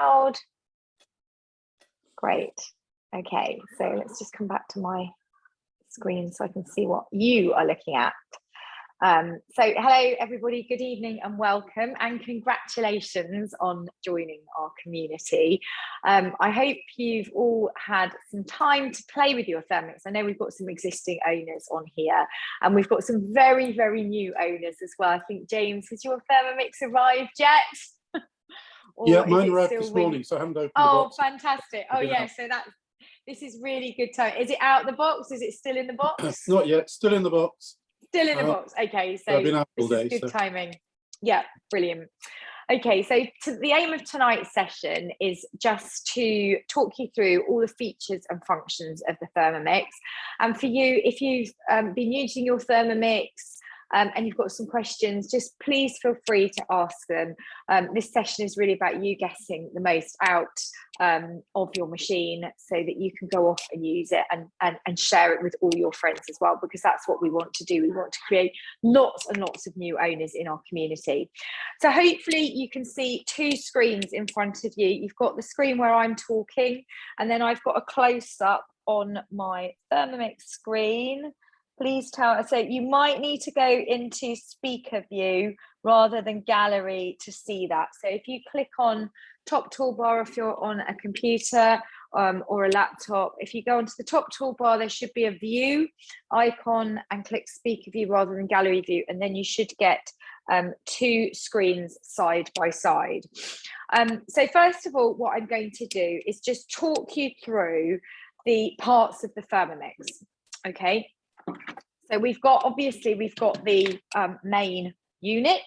loud. Great. Okay, so let's just come back to my screen so I can see what you are looking at. So hello everybody, good evening and welcome, and congratulations on joining our community. I hope you've all had some time to play with your Thermomix. I know we've got some existing owners on here, and we've got some very, very new owners as well. I think, James, has your Thermomix arrived yet? Yeah, mine arrived this morning, so I haven't opened the box. Oh, fantastic. Oh yeah, so this is really good time. Is it out the box? Is it still in the box? Not yet, still in the box. Still in the box. Okay, so I've been out all day, this is good timing. Yeah, brilliant. Okay, so the aim of tonight's session is just to talk you through all the features and functions of the Thermomix. And for you, if you've been using your Thermomix and you've got some questions, just please feel free to ask them. This session is really about you getting the most out of your machine so that you can go off and use it and share it with all your friends as well, because that's what we want to do. We want to create lots and lots of new owners in our community. So hopefully you can see two screens in front of you. You've got the screen where I'm talking, and then I've got a close-up on my Thermomix screen. Please tell us. So you might need to go into speaker view rather than gallery to see that. So if you click on top toolbar, if you're on a computer or a laptop, if you go onto the top toolbar, there should be a view icon, and click speaker view rather than gallery view. And then you should get two screens side by side. So first of all, what I'm going to do is just talk you through the parts of the Thermomix. Okay. So we've got the main unit,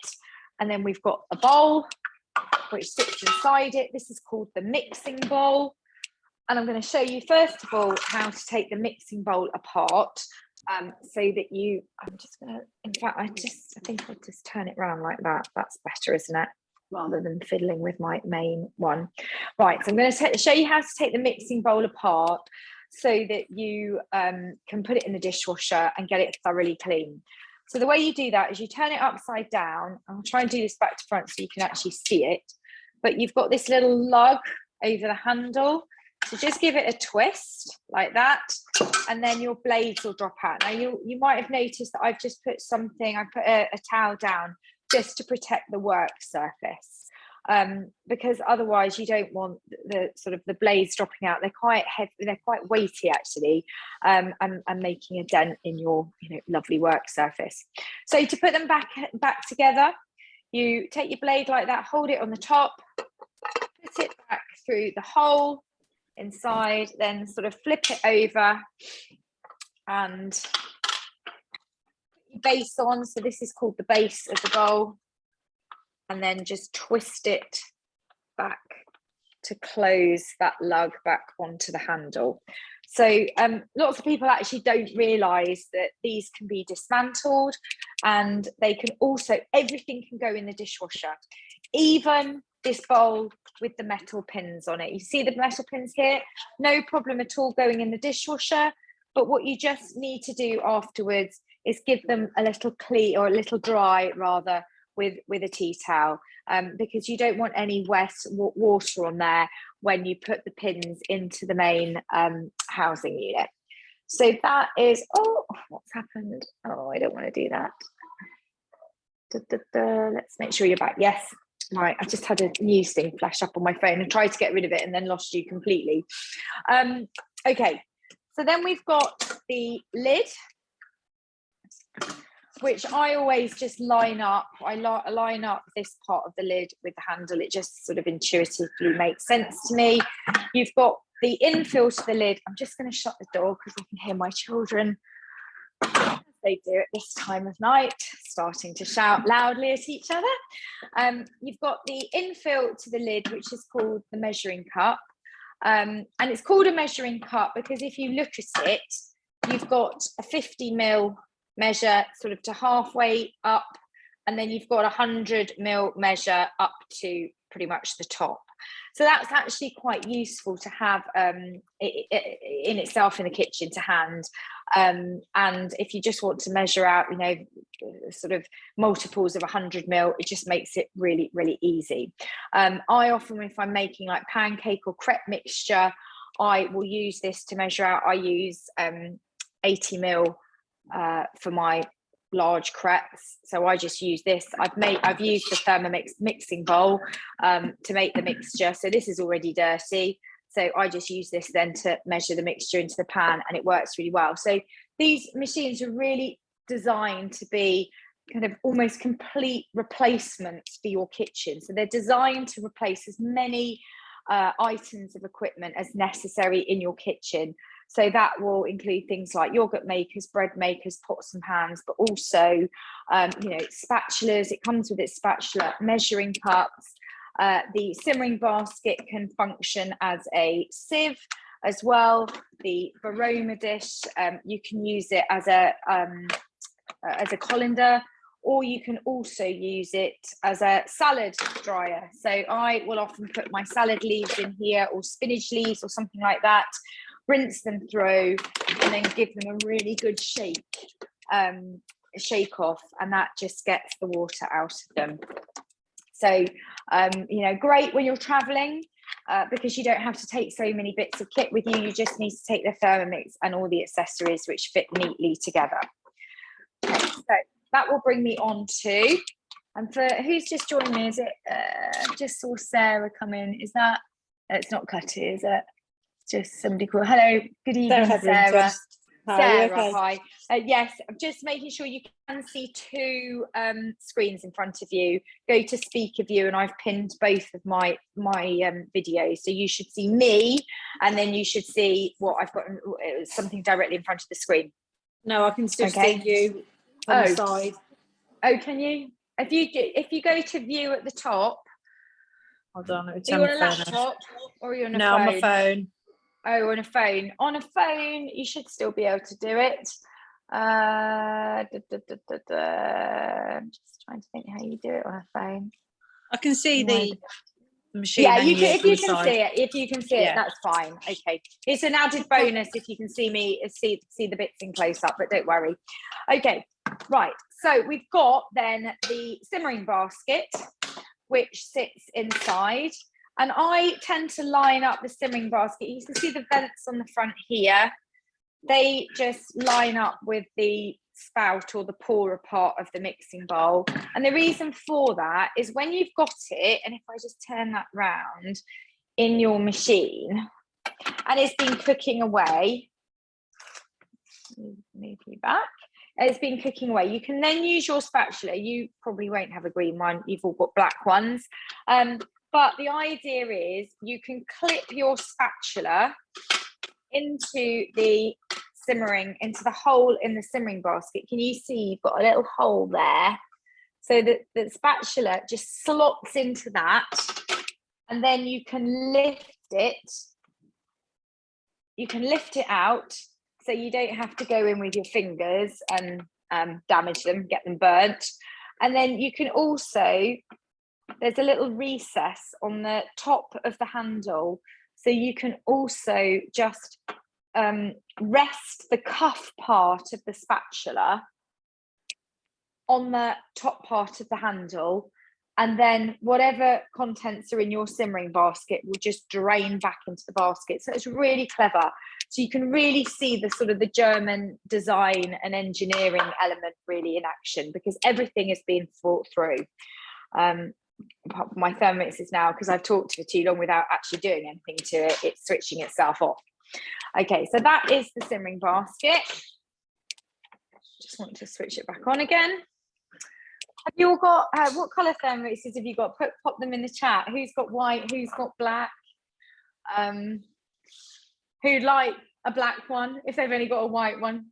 and then we've got a bowl which sits inside it. This is called the mixing bowl, and I'm going to show you first of all how to take the mixing bowl apart, so that I'm just going to, in fact, I think I'll just turn it around like that. That's better, isn't it? Rather than fiddling with my main one. Right, so I'm going to show you how to take the mixing bowl apart so that you can put it in the dishwasher and get it thoroughly clean. So the way you do that is you turn it upside down. I'll try and do this back to front so you can actually see it. But you've got this little lug over the handle. So just give it a twist like that, and then your blades will drop out. Now you might have noticed that I've just put I put a towel down just to protect the work surface. Because otherwise you don't want the blades dropping out. They're quite heavy, they're quite weighty actually, and making a dent in your lovely work surface. So to put them back together, you take your blade like that, hold it on the top, put it back through the hole inside, then sort of flip it over and put your base on. So this is called the base of the bowl. And then just twist it back to close that lug back onto the handle. So lots of people actually don't realise that these can be dismantled, and they can also, everything can go in the dishwasher. Even this bowl with the metal pins on it. You see the metal pins here? No problem at all going in the dishwasher. But what you just need to do afterwards is give them a little clean, or a little dry rather, with a tea towel, because you don't want any wet water on there when you put the pins into the main housing unit. So that is, oh, what's happened? Oh, I don't want to do that. Let's make sure you're back. Yes, right, I just had a news thing flash up on my phone and tried to get rid of it and then lost you completely. Okay, so then we've got the lid, which I always just line up. I line up this part of the lid with the handle. It just sort of intuitively makes sense to me. You've got the infill to the lid. I'm just going to shut the door because I can hear my children, as they do at this time of night, starting to shout loudly at each other. You've got the infill to the lid, which is called the measuring cup. And it's called a measuring cup because if you look at it, you've got a 50 ml measure sort of to halfway up, and then you've got 100 ml measure up to pretty much the top. So that's actually quite useful to have in itself in the kitchen to hand. And if you just want to measure out, you know, sort of multiples of 100 ml, it just makes it really, really easy. I often, if I'm making like pancake or crepe mixture, I will use this to measure out. I use 80 ml for my large crepes, so I just use this. I've used the Thermomix mixing bowl to make the mixture, so this is already dirty, so I just use this then to measure the mixture into the pan, and it works really well. So these machines are really designed to be kind of almost complete replacements for your kitchen. So they're designed to replace as many items of equipment as necessary in your kitchen. So that will include things like yogurt makers, bread makers, pots and pans, but also, you know, spatulas. It comes with its spatula, measuring cups. The simmering basket can function as a sieve as well. The aroma dish, you can use it as a colander, or you can also use it as a salad dryer. So I will often put my salad leaves in here, or spinach leaves or something like that, rinse them through, and then give them a really good shake off, and that just gets the water out of them. So you know, great when you're traveling, because you don't have to take so many bits of kit with you. You just need to take the Thermomix and all the accessories which fit neatly together. Okay, so that will bring me on to, and for who's just joined me, is it just saw Sarah come in? Is that, it's not Cutty, is it? Just somebody called. Hello, good evening, Sarah. Hi, Sarah, hi. Yes, I'm just making sure you can see two screens in front of you. Go to speaker view, and I've pinned both of my videos, so you should see me, and then you should see what I've got, something directly in front of the screen. No, I can still see you on the side. Oh, can you? If you go to view at the top. Hold on. Are you on a laptop or are you on a phone? No, on my phone. Oh, on a phone. On a phone, you should still be able to do it. I'm just trying to think how you do it on a phone. I can see the machine. Yeah, you can, if you can see it. If you can see it, that's fine. Okay, it's an added bonus if you can see me, see the bits in close up, but don't worry. Okay, right. So we've got then the simmering basket, which sits inside. And I tend to line up the simmering basket. You can see the vents on the front here. They just line up with the spout or the pourer part of the mixing bowl. And the reason for that is when you've got it, and if I just turn that round in your machine, and it's been cooking away, move you back, it's been cooking away, you can then use your spatula. You probably won't have a green one, you've all got black ones. But the idea is you can clip your spatula into the into the hole in the simmering basket. Can you see you've got a little hole there? So that the spatula just slots into that, and then you can lift it. You can lift it out, so you don't have to go in with your fingers and damage them, get them burnt. And then you can also, there's a little recess on the top of the handle, so you can also just rest the cuff part of the spatula on the top part of the handle, and then whatever contents are in your simmering basket will just drain back into the basket. So it's really clever. So you can really see the sort of the German design and engineering element really in action, because everything has been thought through. Apart from my Thermomix is now, because I've talked for too long without actually doing anything to it, it's switching itself off. Okay, so that is the simmering basket. Just want to switch it back on again. Have you all got, what colour Thermomixes have you got? Pop them in the chat. Who's got white? Who's got black? Who'd like a black one if they've only got a white one?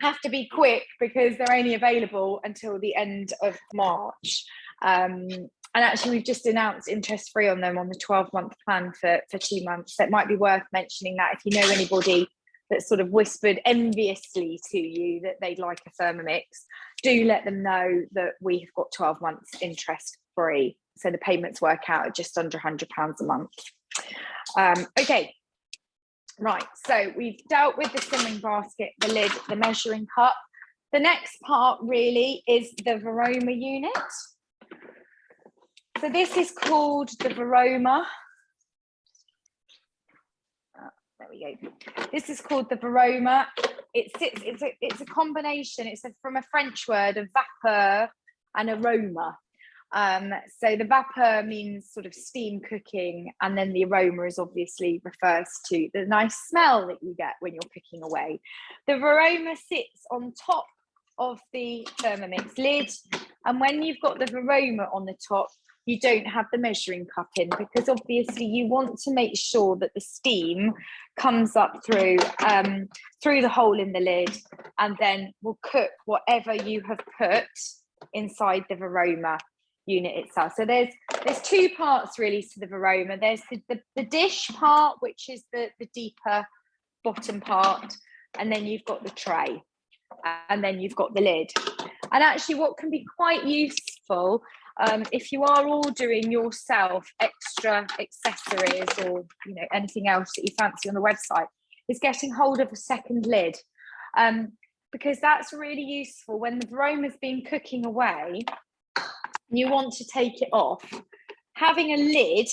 Have to be quick because they're only available until the end of March. And actually we've just announced interest free on them on the 12-month plan for 2 months. So it might be worth mentioning that if you know anybody that sort of whispered enviously to you that they'd like a Thermomix, do let them know that we have got 12 months interest free. So the payments work out at just under £100 a month. Okay, right, so we've dealt with the simmering basket, the lid, the measuring cup. The next part really is the Varoma unit. So this is called the Varoma. There we go. This is called the Varoma. It's a combination. It's from a French word of vapeur and aroma. So the vapeur means sort of steam cooking, and then the aroma is obviously refers to the nice smell that you get when you're cooking away. The Varoma sits on top of the Thermomix lid, and when you've got the Varoma on the top, you don't have the measuring cup in, because obviously you want to make sure that the steam comes up through the hole in the lid, and then will cook whatever you have put inside the Varoma unit itself. So there's two parts really to the Varoma. There's the dish part, which is the deeper bottom part, and then you've got the tray, and then you've got the lid. And actually what can be quite useful if you are ordering yourself extra accessories, or anything else that you fancy on the website, is getting hold of a second lid, because that's really useful when the Varoma's been cooking away and you want to take it off. Having a lid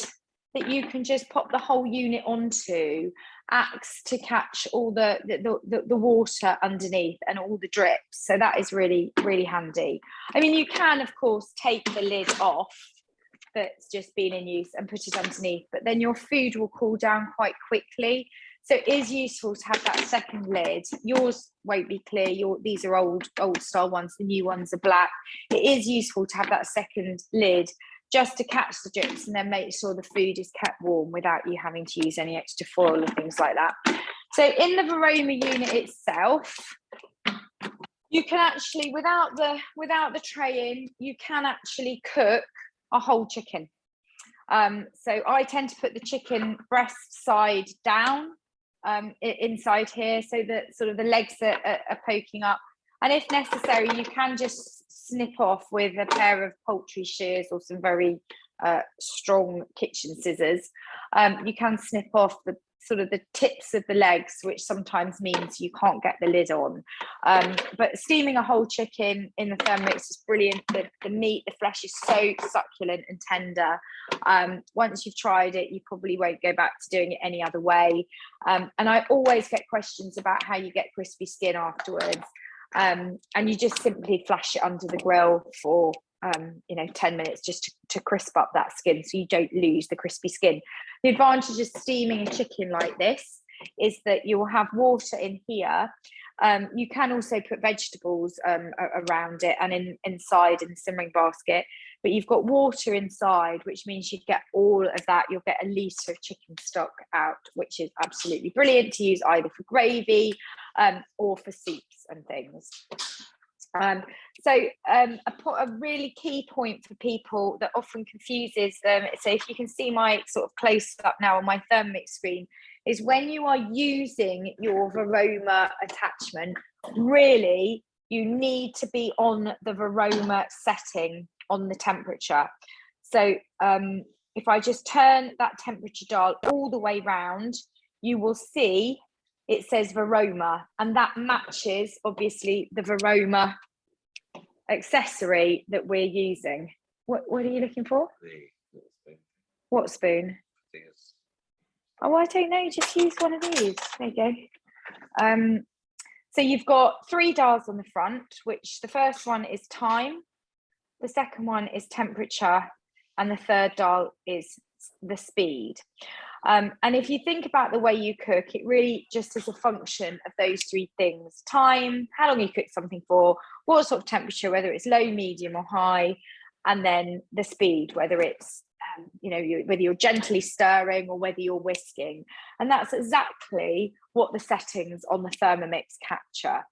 that you can just pop the whole unit onto acts to catch all the water underneath and all the drips. So that is really, really handy. I mean, you can, of course, take the lid off that's just been in use and put it underneath, but then your food will cool down quite quickly. So it is useful to have that second lid. Yours won't be clear. These are old style ones. The new ones are black. It is useful to have that second lid just to catch the drips, and then make sure the food is kept warm without you having to use any extra foil or things like that. So in the Varoma unit itself, you can actually, without the tray in, you can actually cook a whole chicken. So I tend to put the chicken breast side down inside here, so that sort of the legs are poking up. And if necessary, you can just snip off with a pair of poultry shears or some very strong kitchen scissors. You can snip off the tips of the legs, which sometimes means you can't get the lid on. But steaming a whole chicken in the Thermomix is brilliant. The meat, the flesh is so succulent and tender. Once you've tried it, you probably won't go back to doing it any other way. And I always get questions about how you get crispy skin afterwards. And you just simply flash it under the grill for 10 minutes just to crisp up that skin, so you don't lose the crispy skin. The advantage of steaming a chicken like this is that you will have water in here. You can also put vegetables around it and inside in the simmering basket, but you've got water inside, which means you get all of that. You'll get a litre of chicken stock out, which is absolutely brilliant to use either for gravy or for soups and things. A really key point for people that often confuses them, so if you can see my sort of close up now on my Thermomix screen, is when you are using your Varoma attachment, really you need to be on the Varoma setting on the temperature. So if I just turn that temperature dial all the way round, you will see it says Varoma, and that matches obviously the Varoma accessory that we're using. What are you looking for? The spoon. What spoon? Oh, I don't know, just use one of these. There you go. So you've got 3 dials on the front, which the first one is time, the second one is temperature, and the third dial is the speed. And if you think about the way you cook, it really just is a function of those 3 things: time, how long you cook something for, what sort of temperature, whether it's low, medium or high, and then the speed, whether it's whether you're gently stirring or whether you're whisking. And that's exactly what the settings on the Thermomix capture.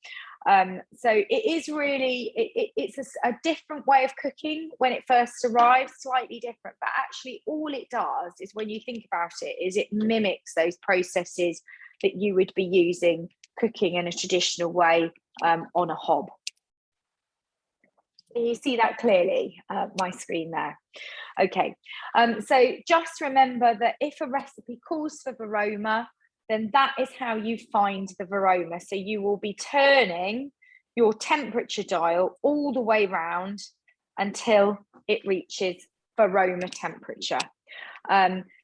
So it is really, it's a different way of cooking when it first arrives, slightly different, but actually all it does is, when you think about it, is it mimics those processes that you would be using cooking in a traditional way on a hob. Can you see that clearly, my screen there? Okay, so just remember that if a recipe calls for varoma, then that is how you find the varoma. So you will be turning your temperature dial all the way round until it reaches varoma temperature.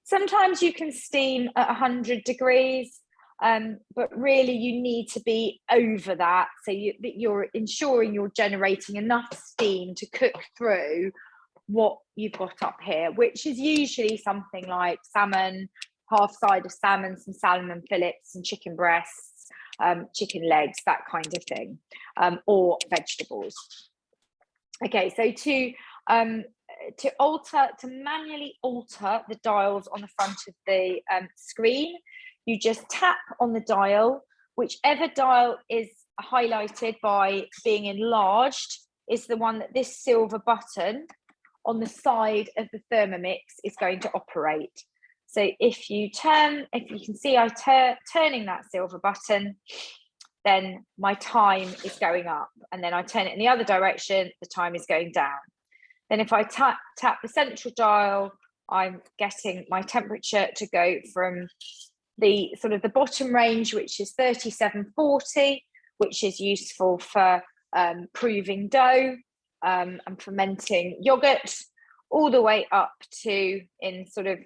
Sometimes you can steam at 100 degrees, but really you need to be over that, so you're ensuring you're generating enough steam to cook through what you've got up here, which is usually something like salmon, half side of salmon, some salmon fillets, some chicken breasts, chicken legs, that kind of thing, or vegetables. Okay, so to manually alter the dials on the front of the screen, you just tap on the dial. Whichever dial is highlighted by being enlarged is the one that this silver button on the side of the Thermomix is going to operate. So if you can see I turning that silver button, then my time is going up, and then I turn it in the other direction, the time is going down. Then if I tap the central dial, I'm getting my temperature to go from the sort of the bottom range, which is 3740, which is useful for proving dough and fermenting yogurt, all the way up to in sort of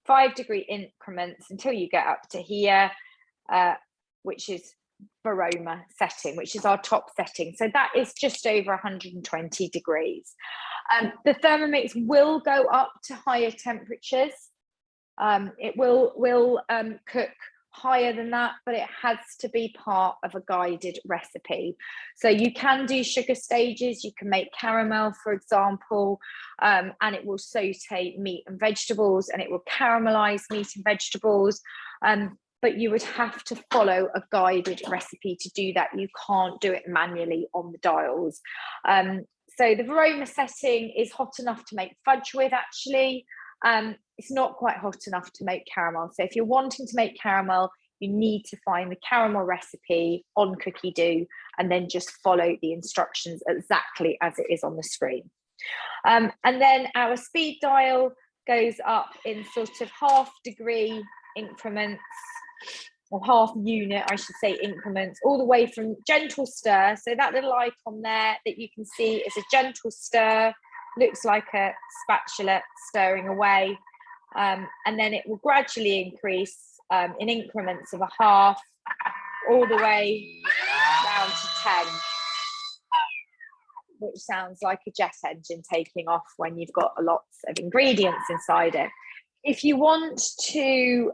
5-degree increments until you get up to here, which is varoma setting, which is our top setting. So that is just over 120 degrees. The Thermomix will go up to higher temperatures. It will cook higher than that, but it has to be part of a guided recipe. So you can do sugar stages, you can make caramel, for example, and it will saute meat and vegetables, and it will caramelize meat and vegetables. But you would have to follow a guided recipe to do that. You can't do it manually on the dials. So the varoma setting is hot enough to make fudge with, actually. It's not quite hot enough to make caramel. So if you're wanting to make caramel, you need to find the caramel recipe on Cookie Do and then just follow the instructions exactly as it is on the screen. And then our speed dial goes up in sort of 1/2 degree increments, or 1/2 unit, I should say, increments, all the way from gentle stir. So that little icon there that you can see is a gentle stir, looks like a spatula stirring away. And then it will gradually increase in increments of 1/2, all the way down to 10, which sounds like a jet engine taking off when you've got lots of ingredients inside it. If you want to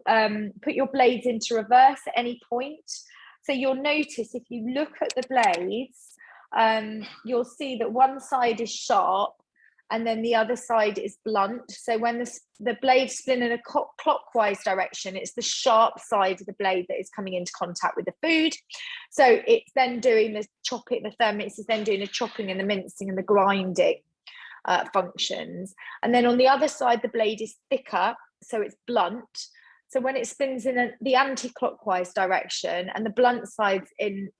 put your blades into reverse at any point, so you'll notice if you look at the blades, you'll see that one side is sharp and then the other side is blunt. So when the blade spin in a clockwise direction, it's the sharp side of the blade that is coming into contact with the food. So it's then doing the chopping, the Thermomix is then doing the chopping and the mincing and the grinding functions. And then on the other side, the blade is thicker, so it's blunt. So when it spins in the anti-clockwise direction and the blunt side's in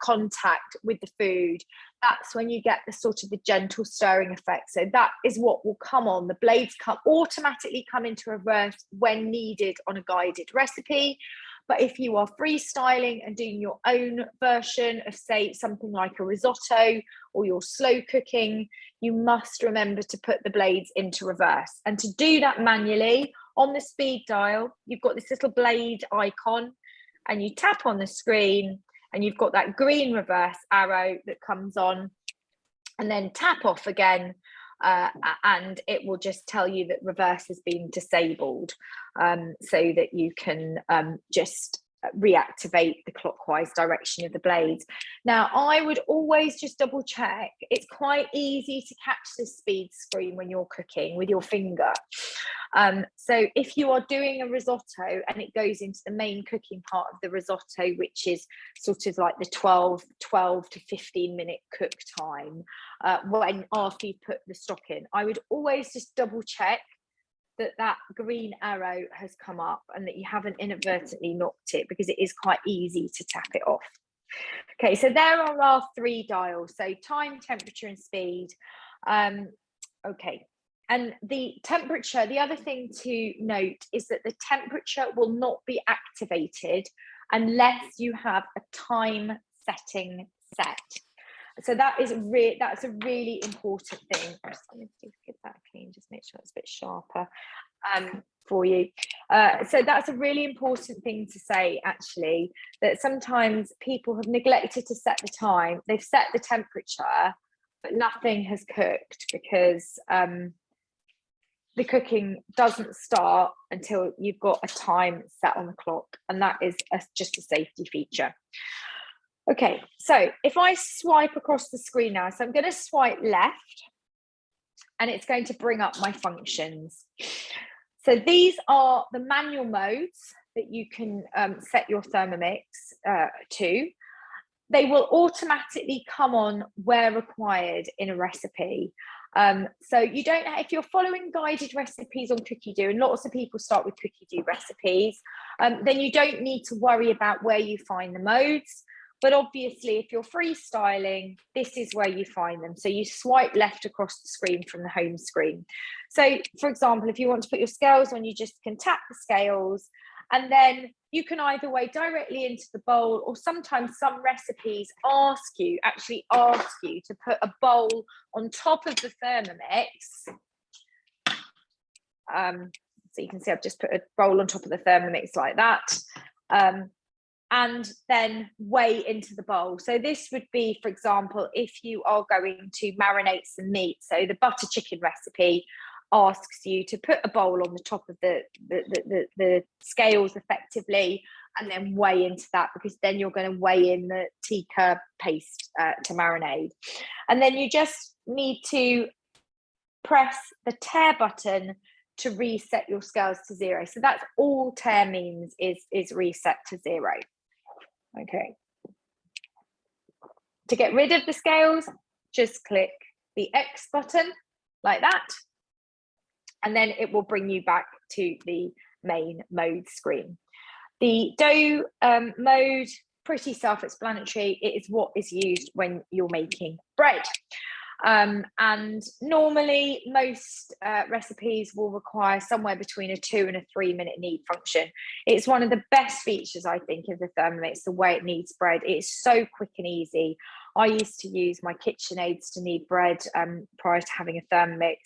contact with the food, that's when you get the sort of the gentle stirring effect. So that is what will come on. The blades automatically come into reverse when needed on a guided recipe. But if you are freestyling and doing your own version of, say, something like a risotto, or you're slow cooking, you must remember to put the blades into reverse. And to do that manually, on the speed dial, you've got this little blade icon, and you tap on the screen, and you've got that green reverse arrow that comes on, and then tap off again, and it will just tell you that reverse has been disabled, so that you can just reactivate the clockwise direction of the blades. Now, I would always just double check. It's quite easy to catch this speed screen when you're cooking with your finger. So if you are doing a risotto and it goes into the main cooking part of the risotto, which is sort of like the 12 to 15 minute cook time, after you put the stock in, I would always just double check that green arrow has come up and that you haven't inadvertently knocked it, because it is quite easy to tap it off. Okay, so there are our 3 dials. So time, temperature, and speed. Okay, and the temperature, the other thing to note is that the temperature will not be activated unless you have a time setting set. So that's a really important thing. I'm just going to get that clean, just make sure it's a bit sharper for you. So that's a really important thing to say, actually, that sometimes people have neglected to set the time. They've set the temperature, but nothing has cooked because the cooking doesn't start until you've got a time set on the clock, and that is just a safety feature. Okay, so if I swipe across the screen now, so I'm going to swipe left, and it's going to bring up my functions. So these are the manual modes that you can set your Thermomix to. They will automatically come on where required in a recipe. So you don't, if you're following guided recipes on Cookie Do, and lots of people start with Cookie Do recipes, then you don't need to worry about where you find the modes. But obviously, if you're freestyling, this is where you find them. So you swipe left across the screen from the home screen. So for example, if you want to put your scales on, you just can tap the scales, and then you can either weigh directly into the bowl, or sometimes some recipes actually ask you to put a bowl on top of the Thermomix. So you can see I've just put a bowl on top of the Thermomix like that. And then weigh into the bowl. So this would be, for example, if you are going to marinate some meat. So the butter chicken recipe asks you to put a bowl on the top of the scales effectively, and then weigh into that, because then you're going to weigh in the tikka paste to marinade. And then you just need to press the tear button to reset your scales to 0. So that's all tear means, is reset to 0. Okay. To get rid of the scales, just click the X button like that, and then it will bring you back to the main mode screen. The dough mode, pretty self-explanatory. It is what is used when you're making bread. And normally most recipes will require somewhere between a 2 and a 3 minute knead function. It's one of the best features, I think, of the Thermomix, the way it kneads bread. It's so quick and easy. I used to use my KitchenAids to knead bread prior to having a Thermomix.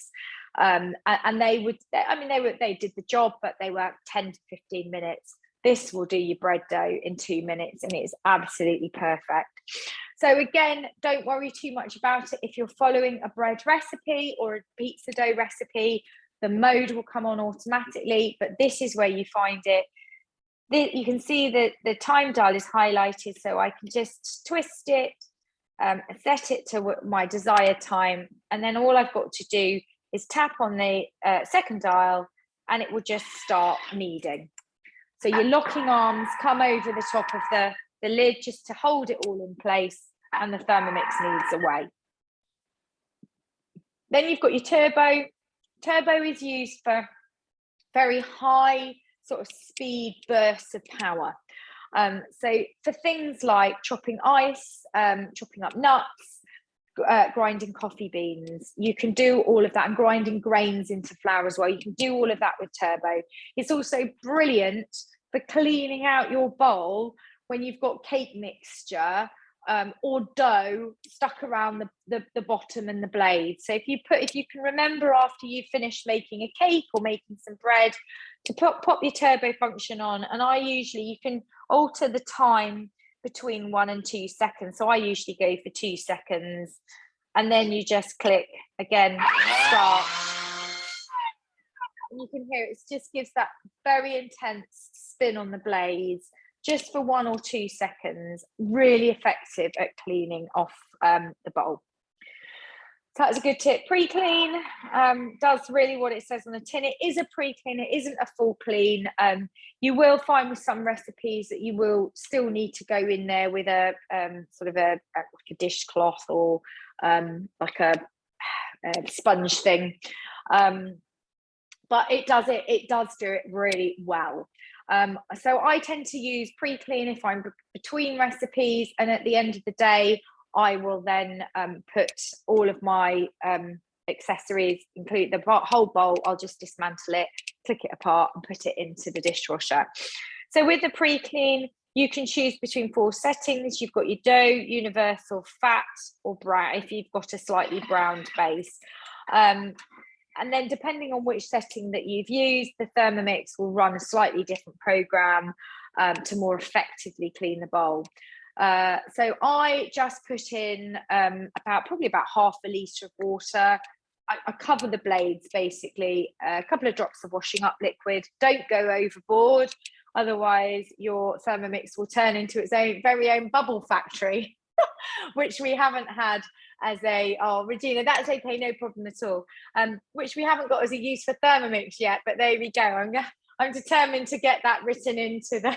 And they did the job, but they were 10 to 15 minutes. This will do your bread dough in 2 minutes, and it's absolutely perfect. So again, don't worry too much about it. If you're following a bread recipe or a pizza dough recipe, the mode will come on automatically, but this is where you find it. You can see that the time dial is highlighted, so I can just twist it, set it to my desired time, and then all I've got to do is tap on the second dial, and it will just start kneading. So your locking arms come over the top of the lid just to hold it all in place, and the Thermomix kneads away. Then you've got your turbo. Turbo is used for very high sort of speed bursts of power. So for things like chopping ice, chopping up nuts, grinding coffee beans, you can do all of that, and grinding grains into flour as well. You can do all of that with turbo. It's also brilliant for cleaning out your bowl when you've got cake mixture or dough stuck around the bottom and the blade. So if you can remember after you've finished making a cake or making some bread to pop your turbo function on, and you can alter the time between 1 and 2 seconds. So I usually go for 2 seconds, and then you just click again, start. And you can hear it just gives that very intense spin on the blades, just for 1 or 2 seconds. Really effective at cleaning off the bowl. So that's a good tip. Pre-clean does really what it says on the tin. It is a pre-clean, it isn't a full clean. You will find with some recipes that you will still need to go in there with a sort of like a dishcloth or like a sponge thing. but it does do it really well. So I tend to use pre-clean if I'm between recipes, and at the end of the day, I will then put all of my accessories, include the whole bowl. I'll just dismantle it, click it apart, and put it into the dishwasher. So with the pre-clean, you can choose between 4 settings. You've got your dough, universal, fat, or brown if you've got a slightly browned base. And then depending on which setting that you've used, the Thermomix will run a slightly different program to more effectively clean the bowl. So I just put in probably about half a litre of water. I cover the blades, basically, a couple of drops of washing up liquid. Don't go overboard, otherwise your Thermomix will turn into its very own bubble factory, which we haven't had as Regina, that's okay, no problem at all. Which we haven't got as a use for Thermomix yet, but there we go. I'm determined to get that written into the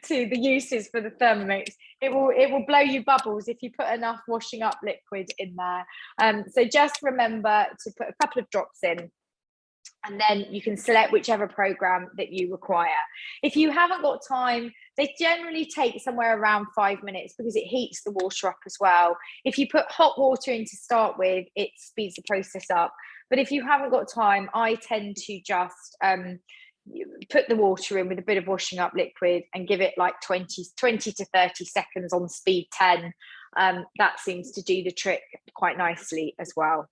to the uses for the Thermomix. It will blow you bubbles if you put enough washing up liquid in there. So just remember to put a couple of drops in, and then you can select whichever program that you require. If you haven't got time, they generally take somewhere around 5 minutes because it heats the water up as well. If you put hot water in to start with, it speeds the process up. But if you haven't got time, I tend to just put the water in with a bit of washing up liquid and give it like 20 to 30 seconds on speed 10. That seems to do the trick quite nicely as well.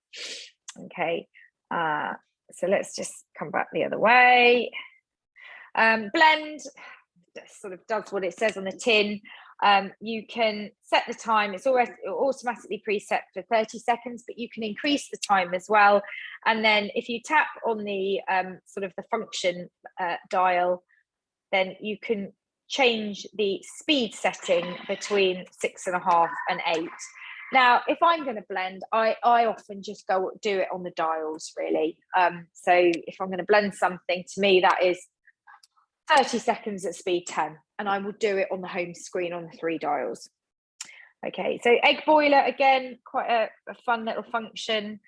Okay. So let's just come back the other way. Blend sort of does what it says on the tin. You can set the time. It's already automatically preset for 30 seconds, but you can increase the time as well. And then if you tap on the sort of the function dial, then you can change the speed setting between 6.5 and 8. Now, if I'm going to blend, I often just do it on the dials, really. So if I'm going to blend something, to me, that is 30 seconds at speed 10, and I will do it on the home screen on the 3 dials. Okay, so egg boiler, again, quite a fun little function.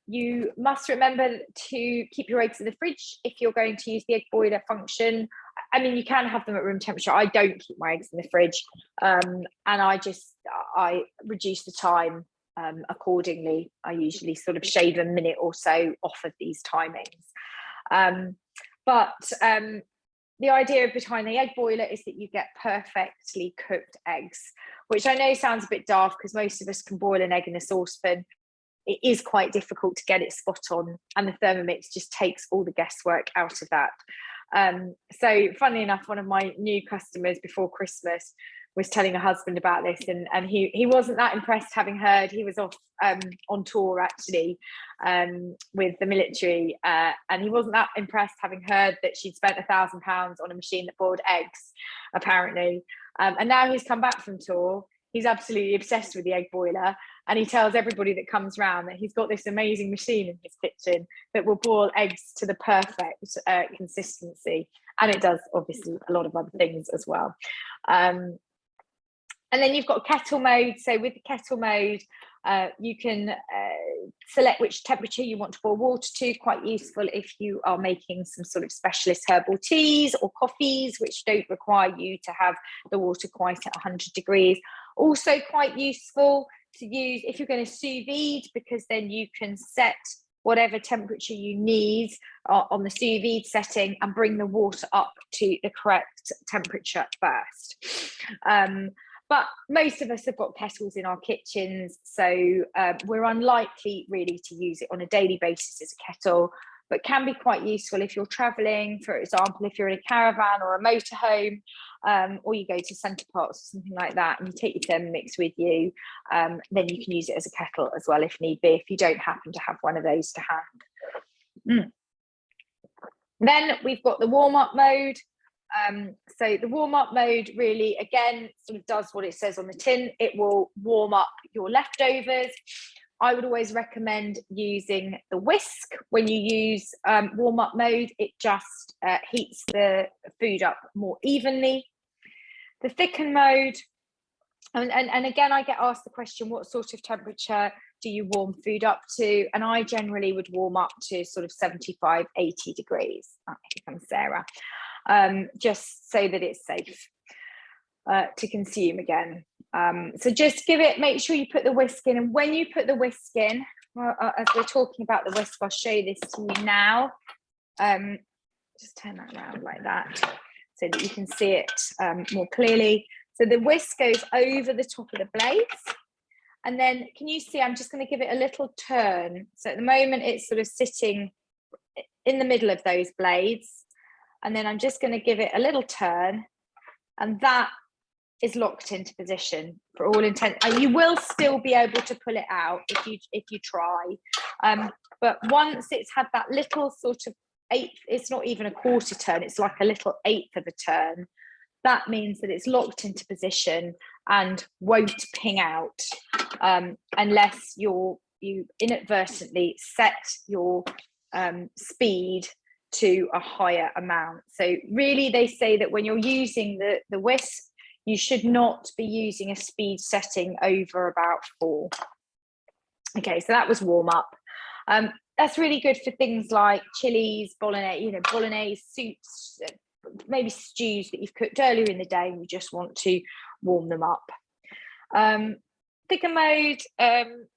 You must remember to keep your eggs in the fridge if you're going to use the egg boiler function. I mean, you can have them at room temperature. I don't keep my eggs in the fridge, and I reduce the time accordingly. I usually sort of shave a minute or so off of these timings. The idea behind the egg boiler is that you get perfectly cooked eggs, which I know sounds a bit daft because most of us can boil an egg in a saucepan. It is quite difficult to get it spot on, and the Thermomix just takes all the guesswork out of that. So funnily enough, one of my new customers before Christmas was telling her husband about this, and he wasn't that impressed, having heard he was off on tour actually with the military, and he wasn't that impressed, having heard that she'd spent £1,000 on a machine that boiled eggs, apparently. And now he's come back from tour. He's absolutely obsessed with the egg boiler, and he tells everybody that comes round that he's got this amazing machine in his kitchen that will boil eggs to the perfect consistency, and it does obviously a lot of other things as well. And then you've got Kettle Mode. So with the Kettle Mode, you can select which temperature you want to boil water to. Quite useful if you are making some sort of specialist herbal teas or coffees, which don't require you to have the water quite at 100 degrees. Also quite useful to use if you're going to sous vide, because then you can set whatever temperature you need on the sous vide setting and bring the water up to the correct temperature first. But most of us have got kettles in our kitchens, so we're unlikely really to use it on a daily basis as a kettle, but can be quite useful if you're traveling, for example, if you're in a caravan or a motorhome, or you go to Centre Parks or something like that, and you take your Thermomix with you, then you can use it as a kettle as well if need be, if you don't happen to have one of those to hand. Then we've got the warm-up mode. So the warm-up mode really, again, sort of does what it says on the tin. It will warm up your leftovers. I would always recommend using the whisk when you use warm-up mode. It just heats the food up more evenly. The thicken mode, and again, I get asked the question, what sort of temperature do you warm food up to? And I generally would warm up to sort of 75, 80 degrees. Here comes Sarah. Just so that it's safe to consume again. So just make sure you put the whisk in. And when you put the whisk in, as we're talking about the whisk, I'll show this to you now. Just turn that around like that so that you can see it more clearly. So the whisk goes over the top of the blades. And then can you see, I'm just going to give it a little turn. So at the moment it's sort of sitting in the middle of those blades. And then I'm just going to give it a little turn, and that is locked into position for all intent. And you will still be able to pull it out if you try. But once it's had that little sort of eighth, it's not even a quarter turn, it's like a little eighth of a turn. That means that it's locked into position and won't ping out unless you inadvertently set your speed to a higher amount. So really they say that when you're using the whisk, you should not be using a speed setting over about 4. Okay, so that was warm up. That's really good for things like chilies, bolognese soups, maybe stews that you've cooked earlier in the day and you just want to warm them up. Thicken mode,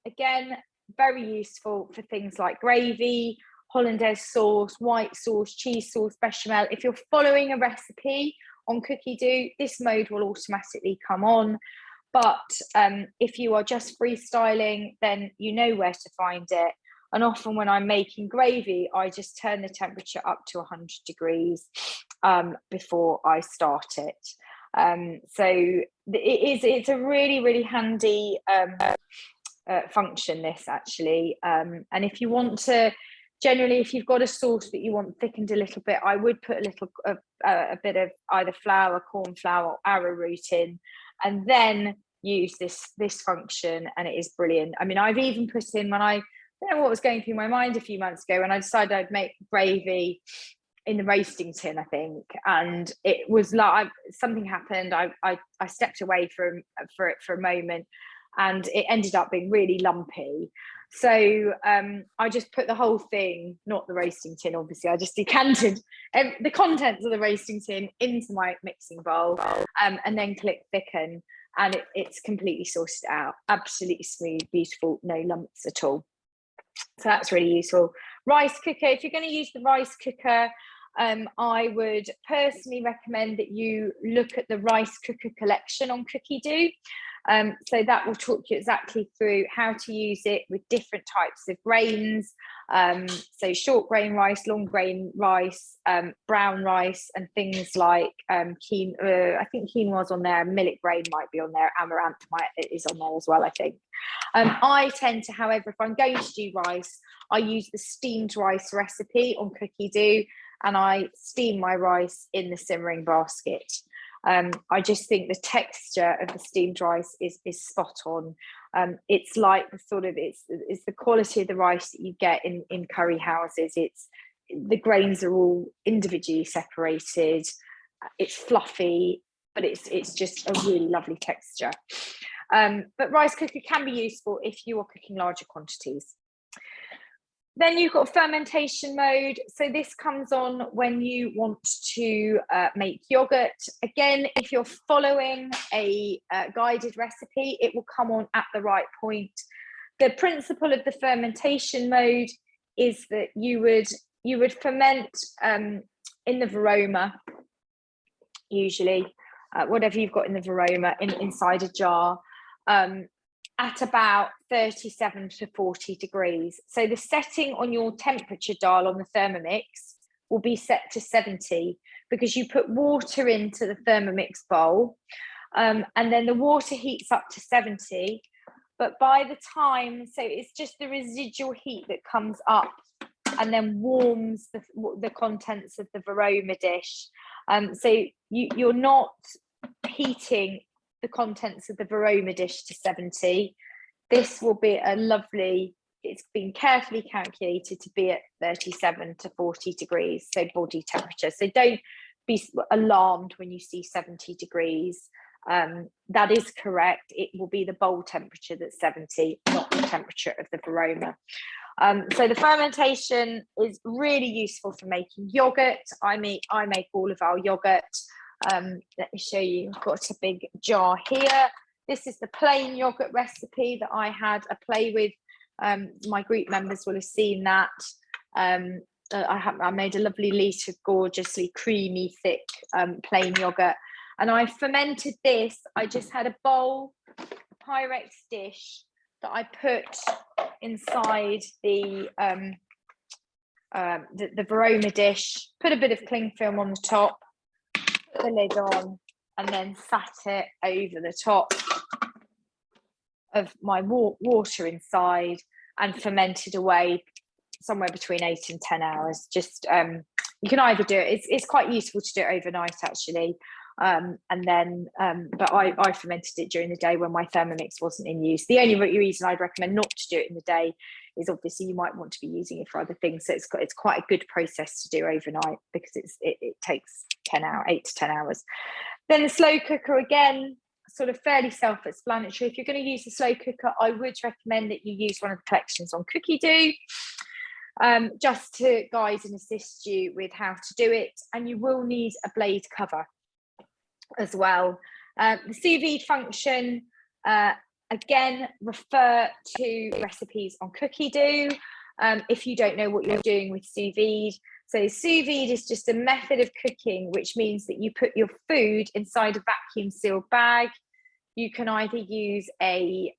again, very useful for things like gravy, hollandaise sauce, white sauce, cheese sauce, bechamel. If you're following a recipe on Cookie Do, this mode will automatically come on. But if you are just freestyling, then you know where to find it. And often when I'm making gravy, I just turn the temperature up to 100 degrees before I start it. So it's a really, really handy function, this actually. And if you want to, generally, if you've got a sauce that you want thickened a little bit, I would put a bit of either flour, corn flour, or arrowroot in, and then use this function, and it is brilliant. I mean, I've even put in, when I don't know what was going through my mind a few months ago, when I decided I'd make gravy in the roasting tin, I think, and it was like something happened. I stepped away for it for a moment, and it ended up being really lumpy. So I just put the whole thing, not the roasting tin, obviously, I just decanted the contents of the roasting tin into my mixing bowl, and then click thicken, and it's completely sorted out. Absolutely smooth, beautiful, no lumps at all. So that's really useful. Rice cooker, if you're going to use the rice cooker, I would personally recommend that you look at the rice cooker collection on Cookie Do. So that will talk you exactly through how to use it with different types of grains. So short grain rice, long grain rice, brown rice, and things like I think quinoa's on there, millet grain might be on there, amaranth is on there as well, I think. I tend to, however, if I'm going to do rice, I use the steamed rice recipe on Cookie Do, and I steam my rice in the simmering basket. I just think the texture of the steamed rice is spot on. It's like the sort of it's the quality of the rice that you get in curry houses. The grains are all individually separated. It's fluffy, but it's just a really lovely texture. But rice cooker can be useful if you are cooking larger quantities. Then you've got fermentation mode. So this comes on when you want to make yogurt. Again, if you're following a guided recipe, it will come on at the right point. The principle of the fermentation mode is that you would ferment in the varoma, usually, whatever you've got in the varoma inside a jar, at about 37 to 40 degrees. So the setting on your temperature dial on the Thermomix will be set to 70, because you put water into the Thermomix bowl, and then the water heats up to 70. But by the time, so it's just the residual heat that comes up and then warms the contents of the varoma dish. So you're not heating the contents of the varoma dish to 70. This will be it's been carefully calculated to be at 37 to 40 degrees, so body temperature. So don't be alarmed when you see 70 degrees. that is correct. It will be the bowl temperature that's 70, not the temperature of the varoma. So the fermentation is really useful for making yogurt. I make all of our yogurt. Let me show you. I've got a big jar here. This is the plain yogurt recipe that I had a play with. My group members will have seen that. I made a lovely litre of gorgeously creamy, thick, plain yogurt. And I fermented this. I just had a bowl, a Pyrex dish that I put inside the varoma dish, put a bit of cling film on the top, put the lid on, and then sat it over the top of my water inside and fermented away somewhere between 8 and 10 hours. Just you can either do it, it's quite useful to do it overnight actually, and then but I fermented it during the day when my Thermomix wasn't in use. The only reason I'd recommend not to do it in the day is obviously you might want to be using it for other things, so it's quite a good process to do overnight because it takes 8 to 10 hours. Then the slow cooker, again, sort of fairly self-explanatory. If you're going to use a slow cooker, I would recommend that you use one of the collections on Cookie Do, just to guide and assist you with how to do it. And you will need a blade cover as well. The sous vide function, again, refer to recipes on Cookie Do if you don't know what you're doing with sous vide. So sous vide is just a method of cooking, which means that you put your food inside a vacuum sealed bag. You can either use a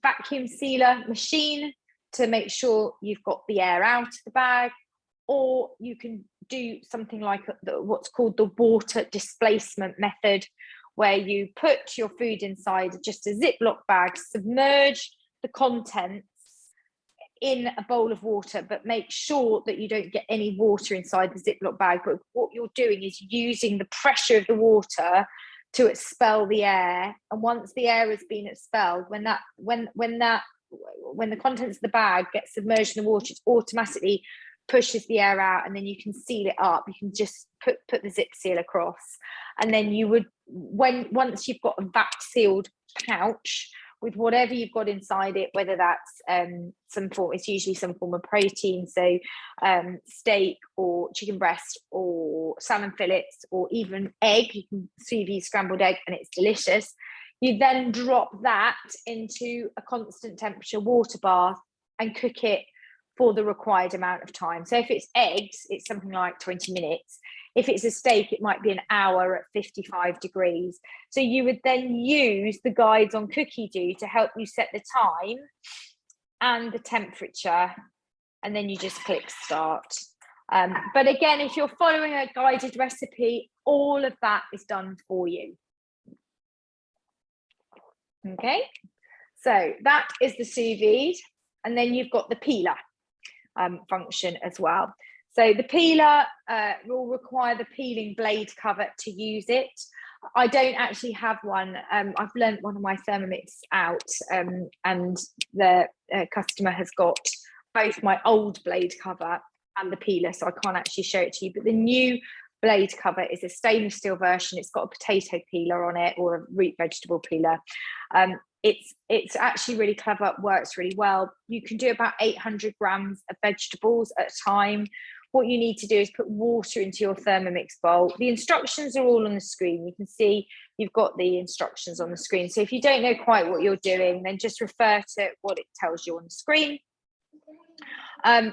vacuum sealer machine to make sure you've got the air out of the bag, or you can do something like what's called the water displacement method, where you put your food inside just a Ziploc bag, submerge the contents in a bowl of water, but make sure that you don't get any water inside the Ziploc bag. But what you're doing is using the pressure of the water to expel the air. And once the air has been expelled, when the contents of the bag get submerged in the water, it automatically pushes the air out, and then you can seal it up. You can just put the zip seal across, and then you would, once you've got a vac sealed pouch with whatever you've got inside it, whether that's it's usually some form of protein, so steak or chicken breast or salmon fillets or even egg. You can sous vide scrambled egg and it's delicious. You then drop that into a constant temperature water bath and cook it for the required amount of time. So if it's eggs, it's something like 20 minutes. If it's a steak, it might be an hour at 55 degrees. So you would then use the guides on Cookie Do to help you set the time and the temperature, and then you just click start. But again, if you're following a guided recipe, all of that is done for you. Okay, so that is the sous vide, and then you've got the peeler function as well. So the peeler will require the peeling blade cover to use it. I don't actually have one. I've lent one of my Thermomix out, and the customer has got both my old blade cover and the peeler, so I can't actually show it to you. But the new blade cover is a stainless steel version. It's got a potato peeler on it, or a root vegetable peeler. It's actually really clever, works really well. You can do about 800 grams of vegetables at a time. What you need to do is put water into your Thermomix bowl. The instructions are all on the screen. You can see you've got the instructions on the screen. So if you don't know quite what you're doing, then just refer to what it tells you on the screen.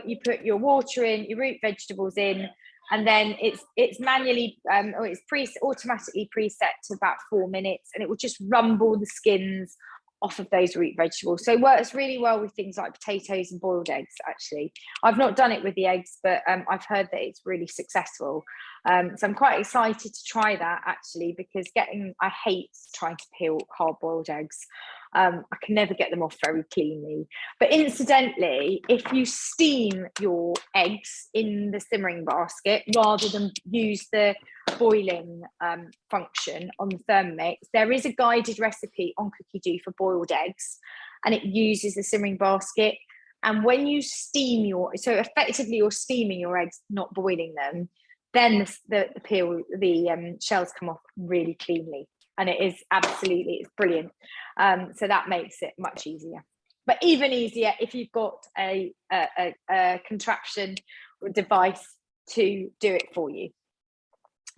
You put your water in, your root vegetables in, and then it's manually or it's automatically preset to about 4 minutes, and it will just rumble the skins off of those root vegetables. So it works really well with things like potatoes and boiled eggs. Actually, I've not done it with the eggs, but I've heard that it's really successful. So I'm quite excited to try that actually, because I hate trying to peel hard-boiled eggs. I can never get them off very cleanly. But incidentally, if you steam your eggs in the simmering basket rather than use the boiling function on the Thermomix, there is a guided recipe on Cookie Do for boiled eggs, and it uses the simmering basket. And when you steam so effectively you're steaming your eggs, not boiling them, then the shells come off really cleanly. and it's brilliant. So that makes it much easier. But even easier if you've got a contraption or device to do it for you.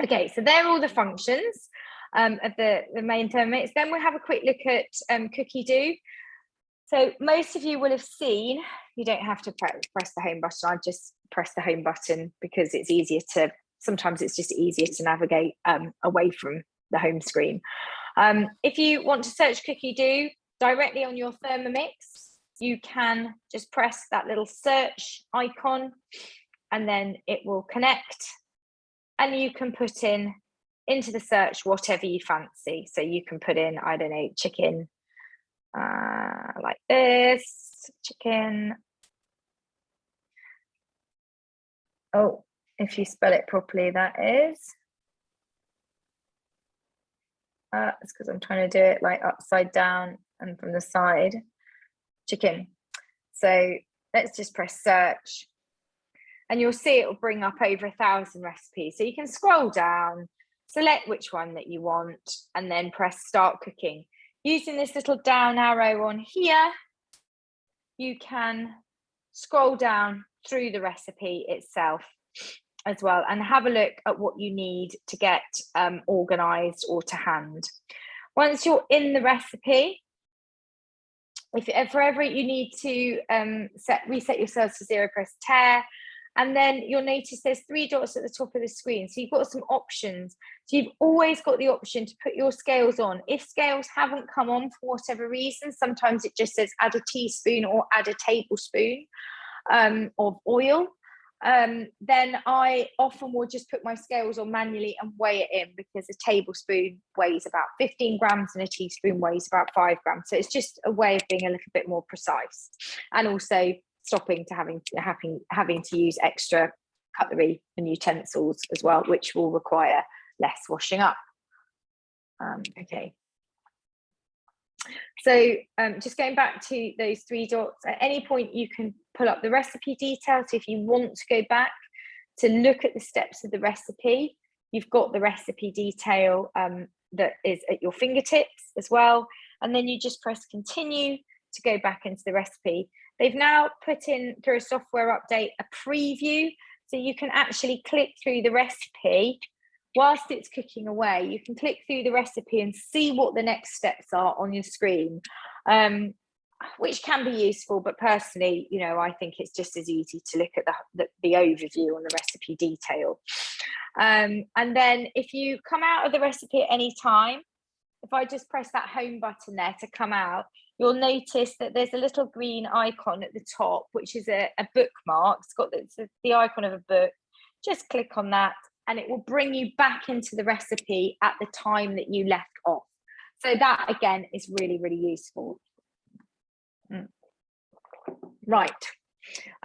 Okay, so they're all the functions of the main Thermomix. Then we'll have a quick look at Cookie Do. So most of you will have seen, you don't have to press the home button. I've just pressed the home button because it's easier to, sometimes it's just easier to navigate away from the home screen. If you want to search Cookie Do directly on your Thermomix, you can just press that little search icon and then it will connect, and you can put into the search whatever you fancy. So you can put in, I don't know, chicken, like this, chicken. Oh, if you spell it properly, that is. It's because I'm trying to do it like upside down and from the side. Chicken. So let's just press search. And you'll see it will bring up over 1,000 recipes. So you can scroll down, select which one that you want, and then press start cooking. Using this little down arrow on here, you can scroll down through the recipe itself as well and have a look at what you need to get organized or to hand. Once you're in the recipe, if forever you need to reset yourselves to 0, press tear, and then you'll notice there's 3 dots at the top of the screen. So you've got some options. So you've always got the option to put your scales on. If scales haven't come on for whatever reason, sometimes it just says add a teaspoon or add a tablespoon of oil. Then I often will just put my scales on manually and weigh it in, because a tablespoon weighs about 15 grams and a teaspoon weighs about 5 grams. So it's just a way of being a little bit more precise, and also stopping to having to use extra cutlery and utensils as well, which will require less washing up. Okay. So just going back to those 3 dots, at any point you can pull up the recipe details. So if you want to go back to look at the steps of the recipe, you've got the recipe detail that is at your fingertips as well. And then you just press continue to go back into the recipe. They've now put in, through a software update, a preview. So you can actually click through the recipe whilst it's cooking away. You can click through the recipe and see what the next steps are on your screen, which can be useful. But personally, you know, I think it's just as easy to look at the overview on the recipe detail. And then if you come out of the recipe at any time, if I just press that home button there to come out, you'll notice that there's a little green icon at the top, which is a bookmark. It's got the icon of a book. Just click on that and it will bring you back into the recipe at the time that you left off. So that, again, is really, really useful. Right.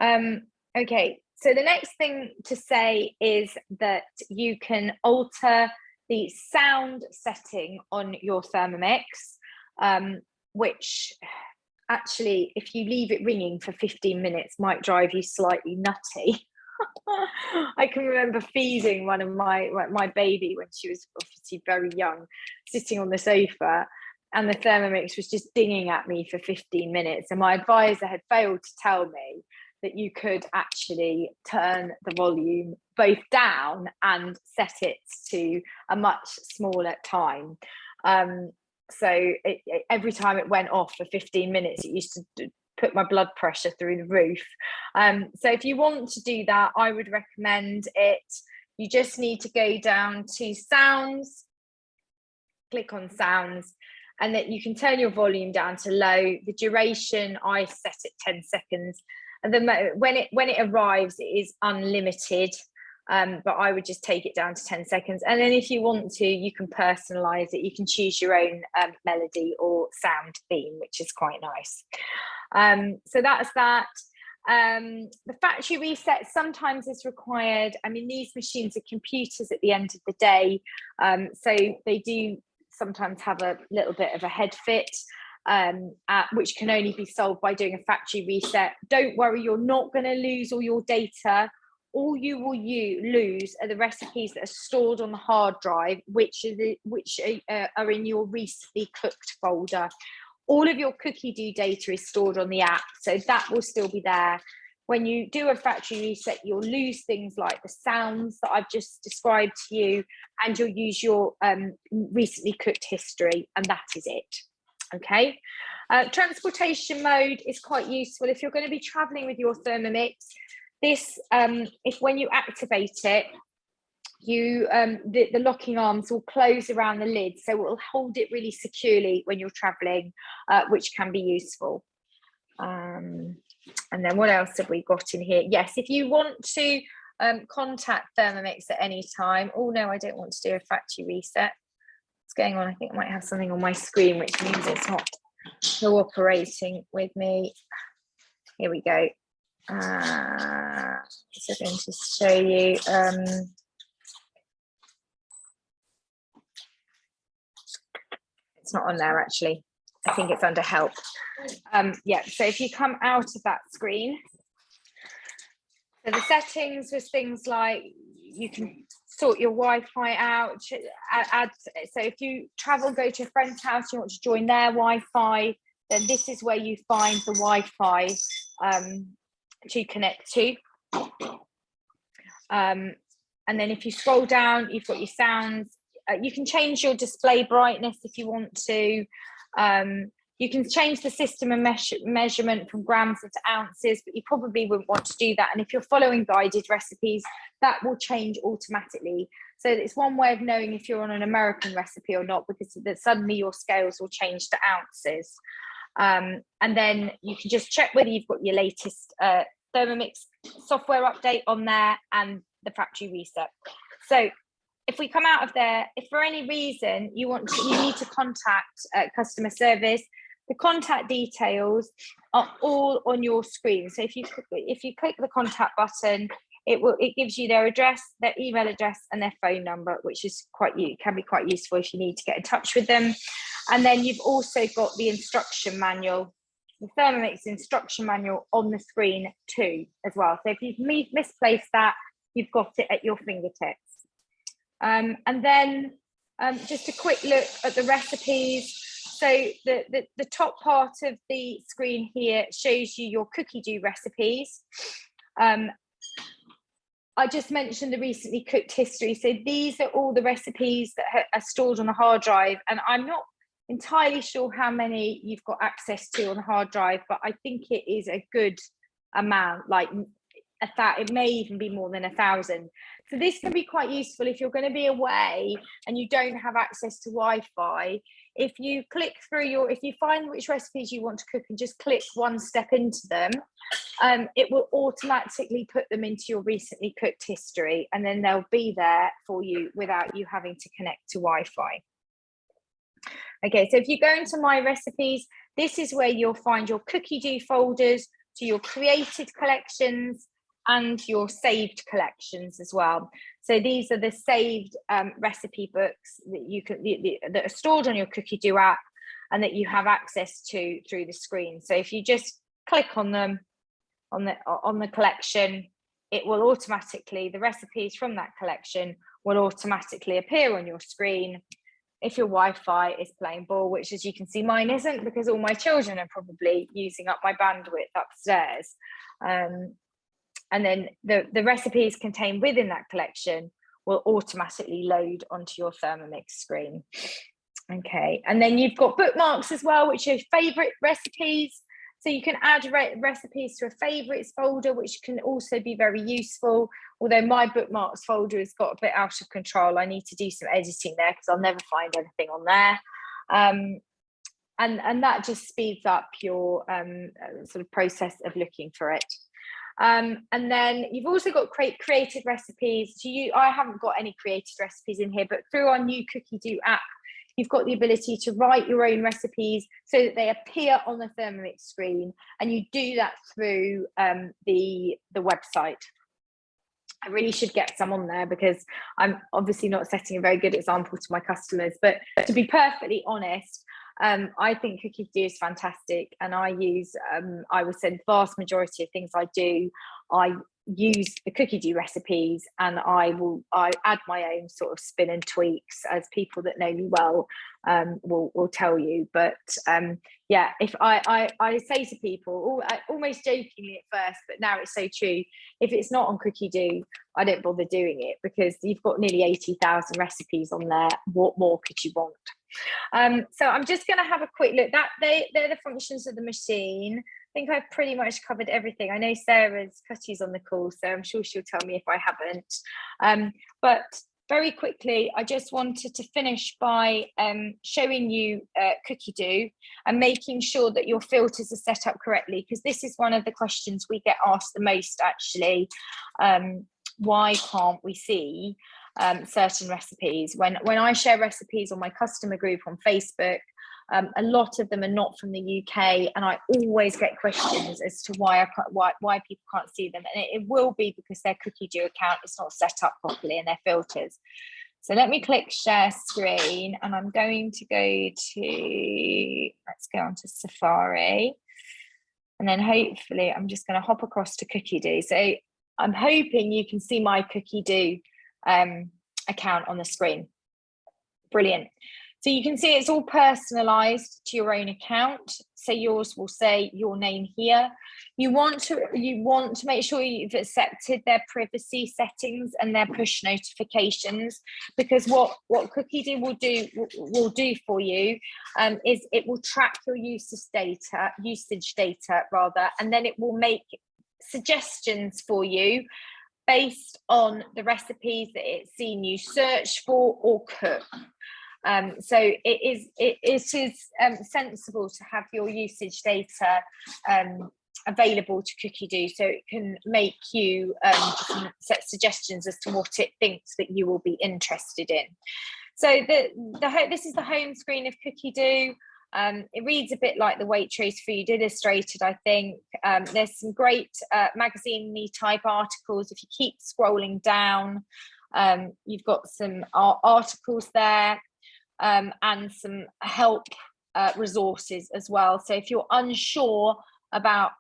Okay, so the next thing to say is that you can alter the sound setting on your Thermomix, which actually, if you leave it ringing for 15 minutes, might drive you slightly nutty. I can remember feeding one of my baby when she was obviously very young, sitting on the sofa, and the Thermomix was just dinging at me for 15 minutes. And my advisor had failed to tell me that you could actually turn the volume both down and set it to a much smaller time. So every time it went off for 15 minutes, it used to put my blood pressure through the roof. So if you want to do that, I would recommend it. You just need to go down to sounds, click on sounds, and that you can turn your volume down to low. The duration, I set it 10 seconds. And then when it arrives, it is unlimited, but I would just take it down to 10 seconds. And then if you want to, you can personalize it. You can choose your own melody or sound theme, which is quite nice. So that's that. The factory reset sometimes is required. I mean, these machines are computers at the end of the day, so they do sometimes have a little bit of a head fit, which can only be solved by doing a factory reset. Don't worry, you're not going to lose all your data all you will lose are the recipes that are stored on the hard drive, which are in your recently cooked folder. All of your cookie dough data is stored on the app, so that will still be there. When you do a factory reset, you'll lose things like the sounds that I've just described to you, and you'll use your recently cooked history, and that is it. Okay. Transportation mode is quite useful if you're going to be traveling with your Thermomix. This, if when you activate it, the locking arms will close around the lid, so it will hold it really securely when you're traveling, which can be useful. And then what else have we got in here? Yes, if you want to contact Thermomix at any time. Oh no, I don't want to do a factory reset. What's going on? I think I might have something on my screen, which means it's not cooperating with me. Here we go. So I'm going to show you. It's not on there actually. I think it's under help. Yeah, so if you come out of that screen, so the settings was things like you can sort your Wi-Fi out, so if you travel, go to a friend's house, you want to join their Wi-Fi, then this is where you find the Wi-Fi to connect to. And then if you scroll down, you've got your sounds. You can change your display brightness if you want to. You can change the system and measurement from grams into ounces, but you probably wouldn't want to do that. And if you're following guided recipes, that will change automatically. So it's one way of knowing if you're on an American recipe or not, because suddenly your scales will change to ounces. And then you can just check whether you've got your latest Thermomix software update on there and the factory reset. So if we come out of there, if for any reason you need to contact customer service, the contact details are all on your screen. So if you click the contact button, it gives you their address, their email address, and their phone number, which is can be quite useful if you need to get in touch with them. And then you've also got the instruction manual, the Thermomix instruction manual on the screen too, as well. So if you've misplaced that, you've got it at your fingertips. And then just a quick look at the recipes. So the top part of the screen here shows you your cookie dough recipes. I just mentioned the recently cooked history. So these are all the recipes that are stored on the hard drive. And I'm not entirely sure how many you've got access to on the hard drive, but I think it is a good amount, like it may even be more than 1,000. So this can be quite useful if you're going to be away and you don't have access to Wi-Fi. If you click through if you find which recipes you want to cook and just click one step into them, it will automatically put them into your recently cooked history, and then they'll be there for you without you having to connect to Wi-Fi. Okay, so if you go into My Recipes, this is where you'll find your cookie dough folders to your created collections and your saved collections as well. So these are the saved recipe books that that are stored on your cookie dough app and that you have access to through the screen. So if you just click on them on the collection, it will automatically, the recipes from that collection will automatically appear on your screen. If your Wi-Fi is playing ball, which as you can see mine isn't, because all my children are probably using up my bandwidth upstairs. And then the recipes contained within that collection will automatically load onto your Thermomix screen. Okay, and then you've got bookmarks as well, which are favorite recipes. So you can add recipes to a favorites folder, which can also be very useful. Although my bookmarks folder has got a bit out of control. I need to do some editing there because I'll never find anything on there. And that just speeds up your sort of process of looking for it. And then you've also got created recipes. I haven't got any created recipes in here, but through our new Cookie Dough app, you've got the ability to write your own recipes so that they appear on the Thermomix screen, and you do that through the website. I really should get some on there because I'm obviously not setting a very good example to my customers, but to be perfectly honest, I think Cookie Dough is fantastic, and I use, I would say the vast majority of things I do, I use the cookie dough recipes, and I add my own sort of spin and tweaks, as people that know me well will tell you. But yeah, if I say to people, almost jokingly at first, but now it's so true, if it's not on cookie dough, I don't bother doing it, because you've got nearly 80,000 recipes on there. What more could you want? So I'm just going to have a quick look. They're the functions of the machine. I think I've pretty much covered everything. I know Sarah's Cutty's on the call, so I'm sure she'll tell me if I haven't. But very quickly, I just wanted to finish by showing you cookie dough and making sure that your filters are set up correctly, because this is one of the questions we get asked the most, actually. Why can't we see certain recipes? When I share recipes on my customer group on Facebook, a lot of them are not from the UK, and I always get questions as to why people can't see them, and it will be because their cookie dough account is not set up properly and their filters. So let me click share screen, and I'm going to go to, let's go on to Safari, and then hopefully I'm just going to hop across to cookie dough. So I'm hoping you can see my cookie dough account on the screen. Brilliant. So you can see it's all personalized to your own account. So yours will say your name here. You want to make sure you've accepted their privacy settings and their push notifications, because what Cookie Dough will do for you is it will track your usage data, and then it will make suggestions for you based on the recipes that it's seen you search for or cook. So it is sensible to have your usage data available to Cookie Dough, so it can make you set suggestions as to what it thinks that you will be interested in. So this is the home screen of Cookie Dough. It reads a bit like the Waitrose Food Illustrated, I think. There's some great magazine-y type articles. If you keep scrolling down, you've got some articles there. And some help resources as well. So if you're unsure about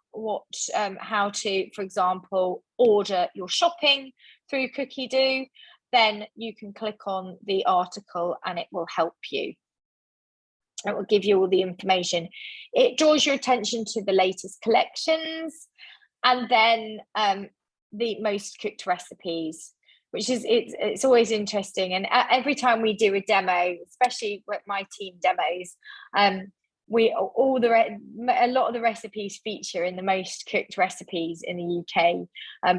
how to, for example, order your shopping through Cookie Dough, then you can click on the article and it will help you. It will give you all the information. It draws your attention to the latest collections, and then the most cooked recipes, which is it's always interesting. And every time we do a demo, especially with my team demos, a lot of the recipes feature in the most cooked recipes in the UK,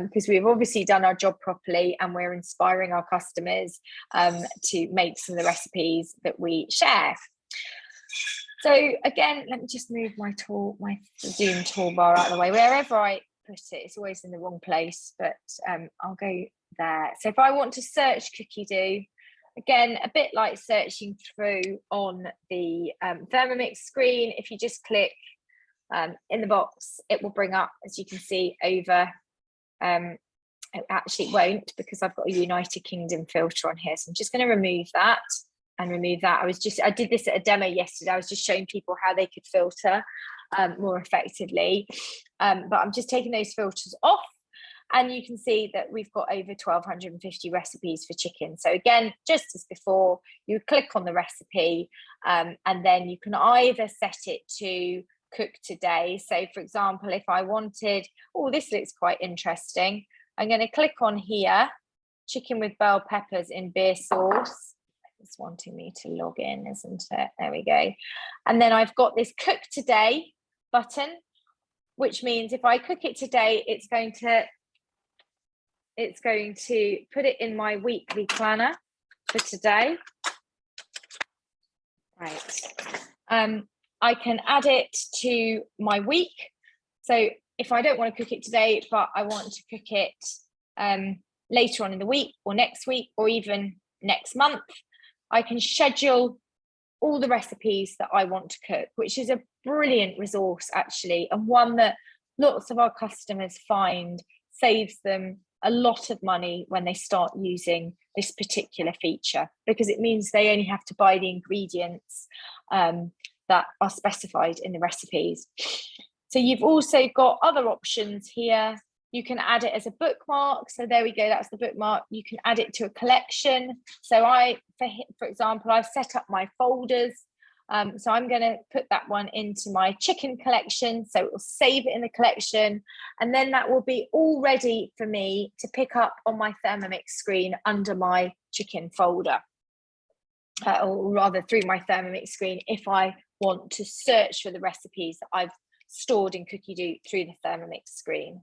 because we've obviously done our job properly and we're inspiring our customers to make some of the recipes that we share. So again, let me just move my Zoom toolbar out of the way. Wherever I put it, it's always in the wrong place, but I'll go there. So if I want to search Cookie Dough, again, a bit like searching through on the Thermomix screen, if you just click in the box, it will bring up, as you can see, over, it actually won't, because I've got a United Kingdom filter on here. So I'm just going to remove that and remove that. I did this at a demo yesterday. I was just showing people how they could filter more effectively. But I'm just taking those filters off. And you can see that we've got over 1,250 recipes for chicken. So again, just as before, you click on the recipe and then you can either set it to cook today. So for example, if I wanted, oh, this looks quite interesting. I'm going to click on here, chicken with bell peppers in beer sauce. It's wanting me to log in, isn't it? There we go. And then I've got this cook today button, which means if I cook it today, it's going to put it in my weekly planner for today. Right. I can add it to my week. So if I don't want to cook it today, but I want to cook it later on in the week or next week or even next month, I can schedule all the recipes that I want to cook, which is a brilliant resource actually, and one that lots of our customers find saves them a lot of money when they start using this particular feature, because it means they only have to buy the ingredients that are specified in the recipes. So you've also got other options here You can add it as a bookmark. So there we go, that's the bookmark. You can add it to a collection. So for example, I've set up my folders. So I'm going to put that one into my chicken collection. So it will save it in the collection. And then that will be all ready for me to pick up on my Thermomix screen under my chicken folder. Or rather through my Thermomix screen if I want to search for the recipes that I've stored in Cookie through the Thermomix screen.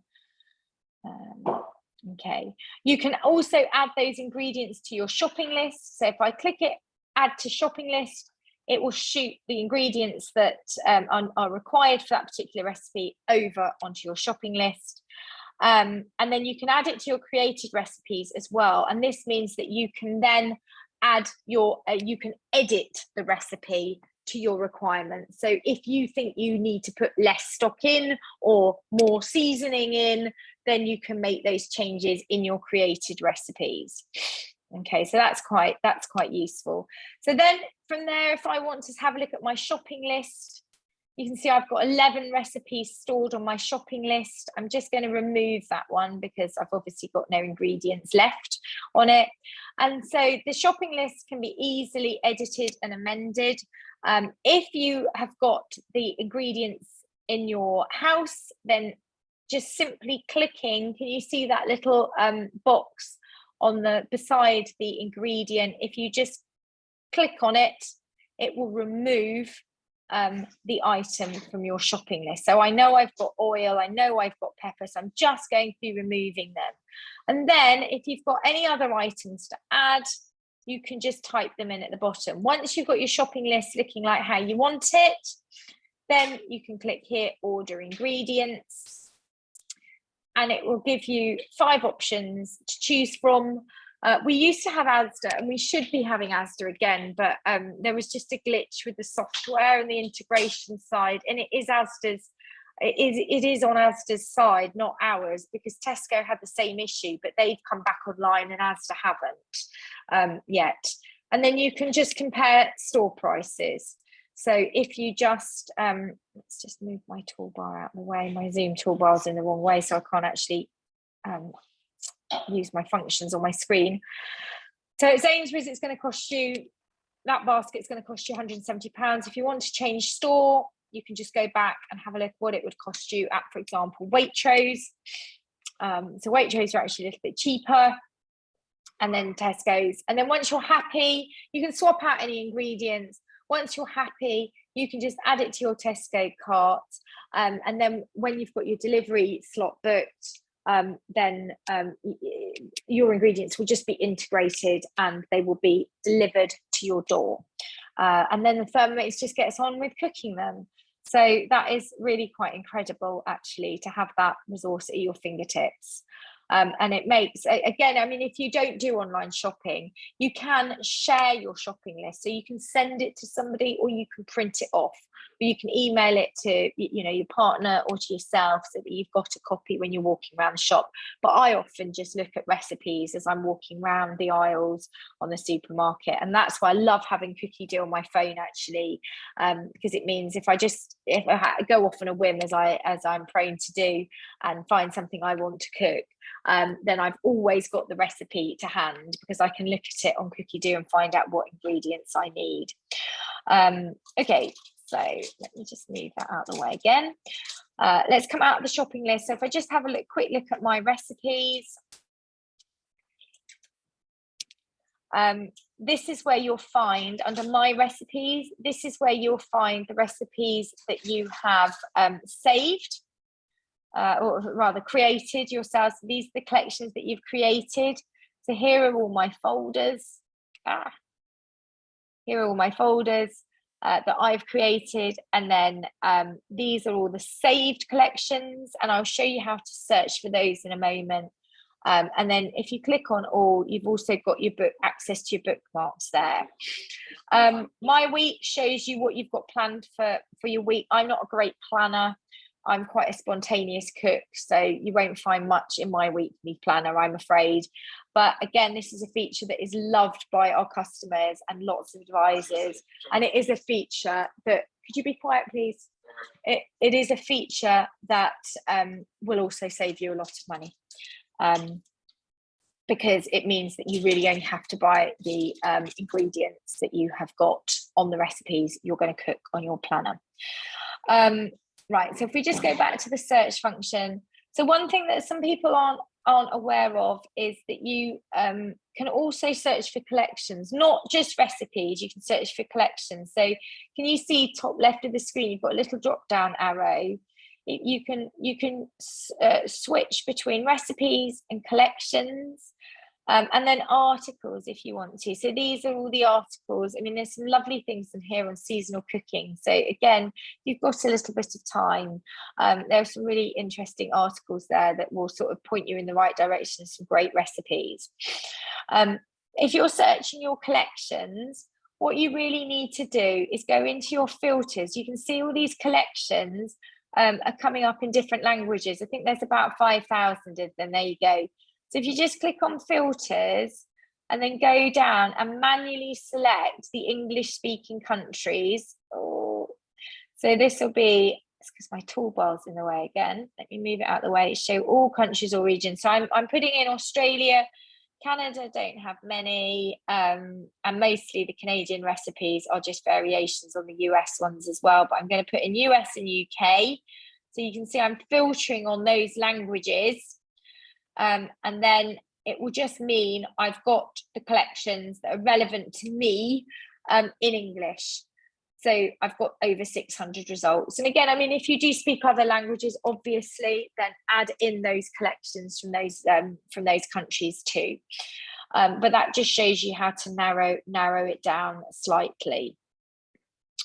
Okay, you can also add those ingredients to your shopping list. So if I click it, add to shopping list, it will shoot the ingredients that are required for that particular recipe over onto your shopping list. And then you can add it to your created recipes as well. And this means that you can then add you can edit the recipe to your requirements. So if you think you need to put less stock in or more seasoning in, then you can make those changes in your created recipes. Okay, so that's quite useful. So then from there, if I want to have a look at my shopping list, you can see I've got 11 recipes stored on my shopping list. I'm just going to remove that one because I've obviously got no ingredients left on it. And so the shopping list can be easily edited and amended. If you have got the ingredients in your house, then just simply clicking, can you see that little box on beside the ingredient? If you just click on it, it will remove the item from your shopping list. So I know I've got oil, I know I've got pepper, so I'm just going to be removing them. And then if you've got any other items to add, you can just type them in at the bottom. Once you've got your shopping list looking like how you want it, then you can click here, order ingredients, and it will give you 5 options to choose from. We used to have Asda, and we should be having Asda again, but there was just a glitch with the software and the integration side, and it is Asda's. It is on Asda's side, not ours, because Tesco had the same issue, but they've come back online and Asda haven't yet. And then you can just compare store prices. So if you just, let's just move my toolbar out of the way. My Zoom toolbar's in the wrong way, so I can't actually use my functions on my screen. So at Sainsbury's, it's going to cost you, that basket's going to cost you £170. If you want to change store, you can just go back and have a look what it would cost you at, for example, Waitrose. So Waitrose are actually a little bit cheaper, and then Tesco's. And then once you're happy, you can swap out any ingredients. Once you're happy, you can just add it to your Tesco cart. And then when you've got your delivery slot booked, then your ingredients will just be integrated and they will be delivered to your door. And then the Thermomix just gets on with cooking them. So that is really quite incredible, actually, to have that resource at your fingertips. And it makes, again, I mean, if you don't do online shopping, you can share your shopping list. So you can send it to somebody, or you can print it off, or you can email it to, your partner or to yourself, so that you've got a copy when you're walking around the shop. But I often just look at recipes as I'm walking around the aisles on the supermarket. And that's why I love having Cookie Do on my phone, actually, because it means if I go off on a whim, as I'm prone to do, and find something I want to cook, then I've always got the recipe to hand, because I can look at it on Cookie Do and find out what ingredients I need. Okay, so let me just move that out of the way again. Let's come out of the shopping list. So if I just have a quick look at my recipes, this is where you'll find, under my recipes, this is where you'll find the recipes that you have saved. Or rather created yourselves. These are the collections that you've created. So here are all my folders. Here are all my folders that I've created. And then these are all the saved collections. And I'll show you how to search for those in a moment. And then if you click on all, you've also got your access to your bookmarks there. My week shows you what you've got planned for your week. I'm not a great planner. I'm quite a spontaneous cook, so you won't find much in my weekly planner, I'm afraid. But again, this is a feature that is loved by our customers and lots of advisors. And it is a feature that, could you be quiet, please? it is a feature that will also save you a lot of money, because it means that you really only have to buy the ingredients that you have got on the recipes you're going to cook on your planner. Right, so if we just go back to the search function, so one thing that some people aren't aware of is that you can also search for collections, not just recipes. You can search for collections. So can you see top left of the screen, you've got a little drop down arrow. You can switch between recipes and collections, and then articles if you want to. So these are all the articles. I mean, there's some lovely things in here on seasonal cooking. So again, you've got a little bit of time. There are some really interesting articles there that will sort of point you in the right direction, some great recipes. If you're searching your collections, what you really need to do is go into your filters. You can see all these collections are coming up in different languages. I think there's about 5,000 of them. There you go. So if you just click on filters and then go down and manually select the English speaking countries. Oh, so this will be, it's because my toolbar's in the way again. Let me move it out of the way. Show all countries or regions. So I'm putting in Australia, Canada don't have many, and mostly the Canadian recipes are just variations on the US ones as well, but I'm going to put in US and UK. So you can see I'm filtering on those languages. And then it will just mean I've got the collections that are relevant to me in English. So I've got over 600 results. And again, I mean, if you do speak other languages, obviously, then add in those collections from those countries too. But that just shows you how to narrow it down slightly.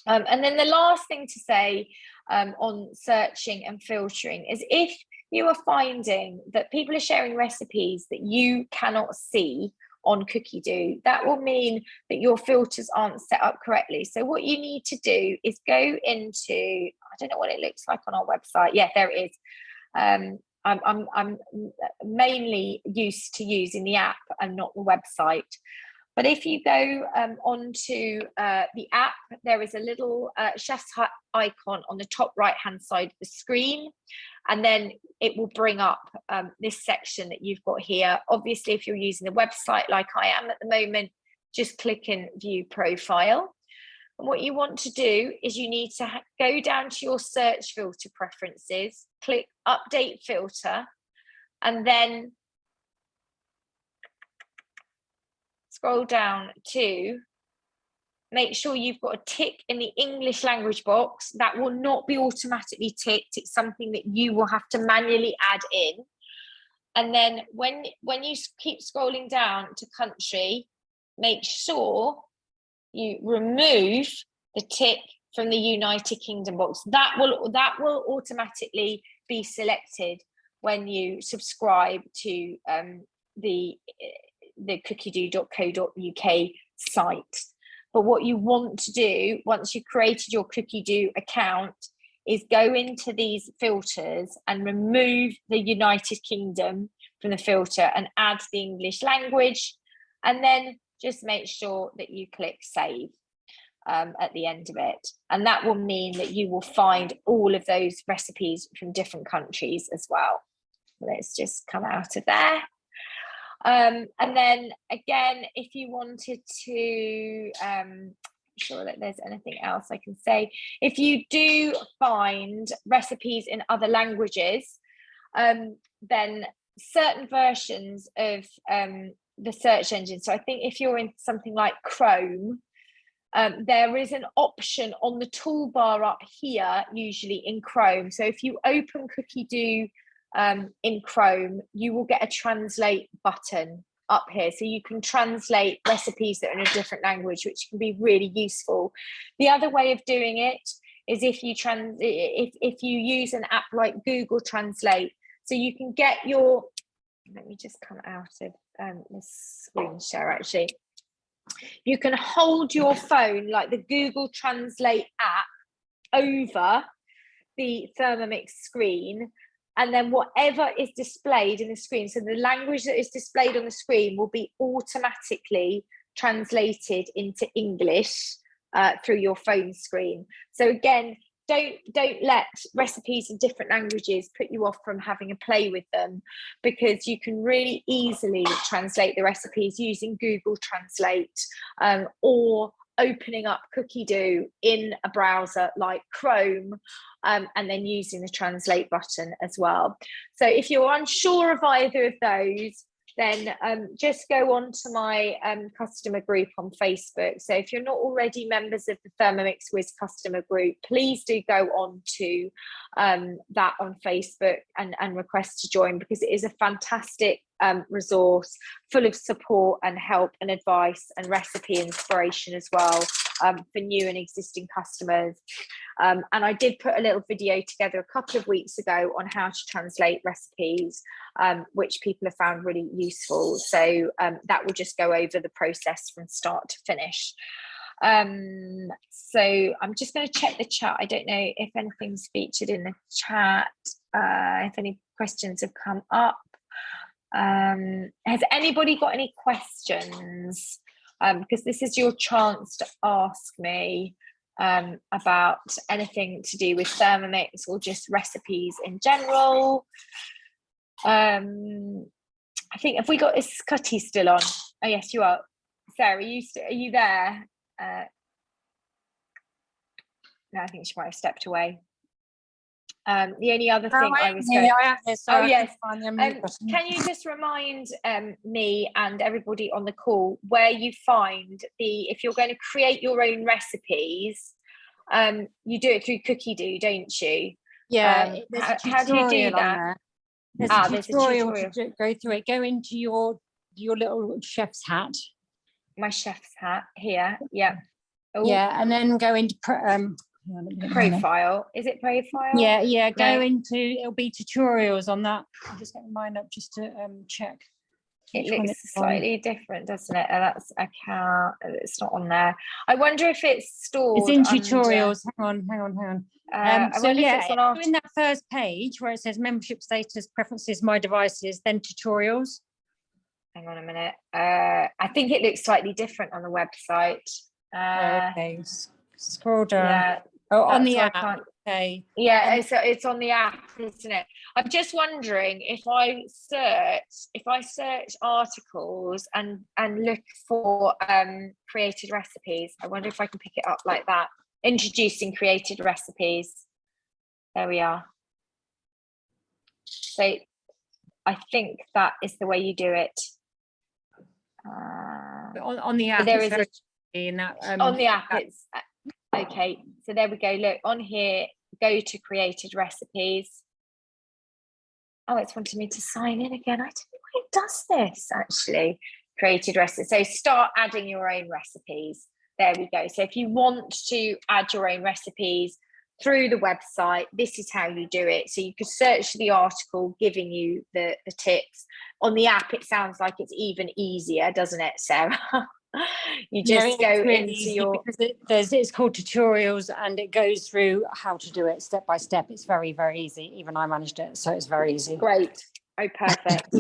And then the last thing to say on searching and filtering is if you are finding that people are sharing recipes that you cannot see on Cookie Do, that will mean that your filters aren't set up correctly. So what you need to do is go into, I don't know what it looks like on our website. Yeah, there it is. I'm mainly used to using the app and not the website. But if you go onto the app, there is a little chef's icon on the top right-hand side of the screen, and then it will bring up this section that you've got here. Obviously, if you're using the website like I am at the moment, just click in View Profile. And what you want to do is you need to go down to your search filter preferences, click Update Filter, and then scroll down to make sure you've got a tick in the English language box. That will not be automatically ticked. It's something that you will have to manually add in. And then when you keep scrolling down to country, make sure you remove the tick from the United Kingdom box. That will automatically be selected when you subscribe to the cookiedoo.co.uk site. But what you want to do once you've created your Cookie Do account is go into these filters and remove the United Kingdom from the filter and add the English language, and then just make sure that you click save at the end of it. And that will mean that you will find all of those recipes from different countries as well. Let's just come out of there. And then again, if you wanted to, I'm sure that there's anything else I can say. If you do find recipes in other languages, then certain versions of the search engine, so I think if you're in something like Chrome, there is an option on the toolbar up here, usually in Chrome. So if you open Cookie Do in Chrome, you will get a translate button up here, so you can translate recipes that are in a different language, which can be really useful. The other way of doing it is if you use an app like Google Translate, so you can get your, let me just come out of this screen share. Actually, you can hold your phone like the Google Translate app over the Thermomix screen, and then whatever is displayed in the screen, so the language that is displayed on the screen will be automatically translated into English through your phone screen. So again, don't let recipes in different languages put you off from having a play with them, because you can really easily translate the recipes using Google Translate, or opening up Cookie Dough in a browser like Chrome, and then using the translate button as well. So if you're unsure of either of those, then just go on to my customer group on Facebook. So if you're not already members of the Thermomix Whiz customer group, please do go on to that on Facebook and request to join, because it is a fantastic resource full of support and help and advice and recipe inspiration as well, for new and existing customers. And I did put a little video together a couple of weeks ago on how to translate recipes, which people have found really useful. So that will just go over the process from start to finish. So I'm just going to check the chat. I don't know if anything's featured in the chat, if any questions have come up. Has anybody got any questions? Because this is your chance to ask me about anything to do with Thermomix or just recipes in general. I think, have we got, is Cutty still on? Oh yes, you are. Sarah, are you there? No, I think she might have stepped away. The only other thing I was going, oh yes, can you just remind me and everybody on the call where you find if you're going to create your own recipes, you do it through Cookie Dough, don't you? Yeah. How do you do that? There's a tutorial to go through it. Go into your little chef's hat. My chef's hat here, yeah. Oh. Yeah, and then go into profile. Is it profile? Yeah. Go into, it'll be tutorials on that. I'm just getting mine up just to check. It looks slightly different, doesn't it? That's account. It's not on there. I wonder if it's stored. It's in tutorials. Hang on. So yeah, in that first page where it says membership status, preferences, my devices, then tutorials. Hang on a minute. I think it looks slightly different on the website. Okay. Scroll down. Yeah. Oh, on the app. Okay. Yeah, it's on the app, isn't it? I'm just wondering if I search articles and look for created recipes. I wonder if I can pick it up like that. Introducing created recipes. There we are. So I think that is the way you do it. On the app, there is on the app. It's okay. So there we go. Look on here. Go to created recipes. Oh, it's wanting me to sign in again. I don't know why it does this actually. Created recipes. So start adding your own recipes. There we go. So if you want to add your own recipes through the website, this is how you do it. So you could search the article giving you the tips. On the app, it sounds like it's even easier, doesn't it, Sarah? You just go into your, because it's called tutorials and it goes through how to do it step by step. It's very, very easy. Even I managed it, so it's very easy. Great. Oh, perfect.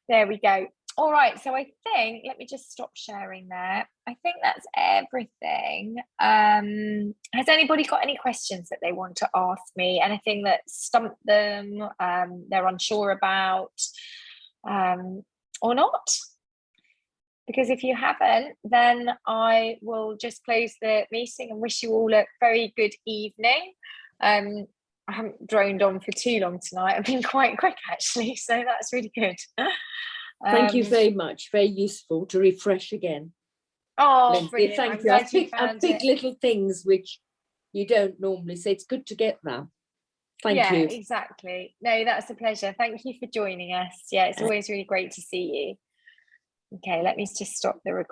There we go. All right, so I think, let me just stop sharing there. I think that's everything. Has anybody got any questions that they want to ask me? Anything that stumped them, they're unsure about, or not? Because if you haven't, then I will just close the meeting and wish you all a very good evening. I haven't droned on for too long tonight. I've been quite quick actually, so that's really good. Thank you very much. Very useful to refresh again. Oh, brilliant. Thank you. I pick little things which you don't normally say. It's good to get that. Thank you. Yeah, exactly. No, that's a pleasure. Thank you for joining us. Yeah, it's always really great to see you. Okay, let me just stop the recording.